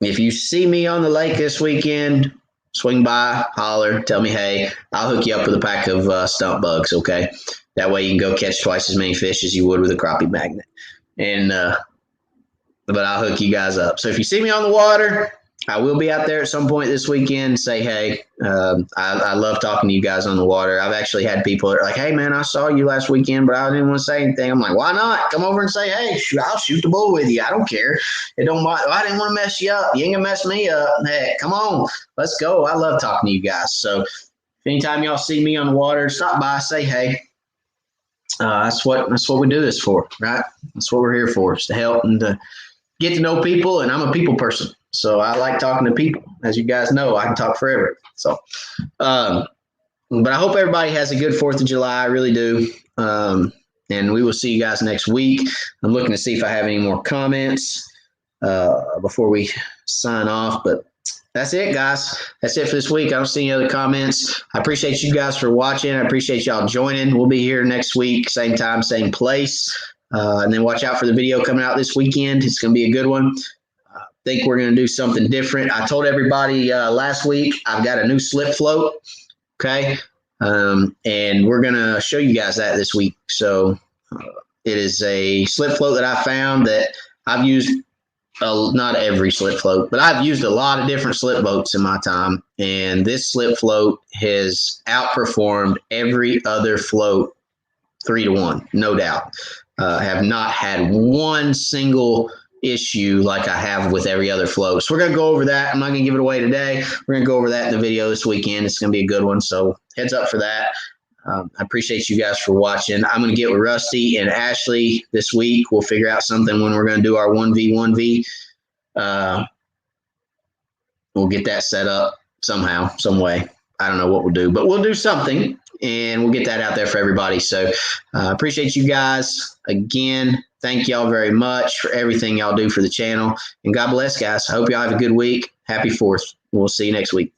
if you see me on the lake this weekend, swing by, holler, tell me hey. I'll hook you up with a pack of stump bugs, okay? That way you can go catch twice as many fish as you would with a crappie magnet. And but I'll hook you guys up. So if you see me on the water, I will be out there at some point this weekend. Say hey. I love talking to you guys on the water. I've actually had people that are like, hey, man, I saw you last weekend, but I didn't want to say anything. I'm like, why not? Come over and say, hey, I'll shoot the bull with you. I don't care. It don't matter. I didn't want to mess you up. You ain't going to mess me up. Hey, come on. Let's go. I love talking to you guys. So if anytime y'all see me on the water, stop by, say hey. That's what we do this for, right? That's what we're here for, is to help and to get to know people. And I'm a people person. So I like talking to people. As you guys know, I can talk forever. So, but I hope everybody has a good 4th of July. I really do. And we will see you guys next week. I'm looking to see if I have any more comments before we sign off. But that's it, guys. That's it for this week. I don't see any other comments. I appreciate you guys for watching. I appreciate y'all joining. We'll be here next week, same time, same place. And then watch out for the video coming out this weekend. It's going to be a good one. Think we're going to do something different. I told everybody last week I've got a new slip float, okay? And we're going to show you guys that this week. So it is a slip float that I found that I've used, not every slip float, but I've used a lot of different slip boats in my time. And this slip float has outperformed every other float 3-1, no doubt. Have not had one single issue like I have with every other float. So we're going to go over that. I'm not going to give it away today. We're going to go over that in the video this weekend. It's going to be a good one. So heads up for that. I appreciate you guys for watching. I'm going to get with Rusty and Ashley this week. We'll figure out something when we're going to do our 1v1v we'll get that set up somehow, some way. I don't know what we'll do, but we'll do something, and we'll get that out there for everybody. So appreciate you guys. Again, thank y'all very much for everything y'all do for the channel. And God bless, guys. I hope y'all have a good week. Happy 4th. We'll see you next week.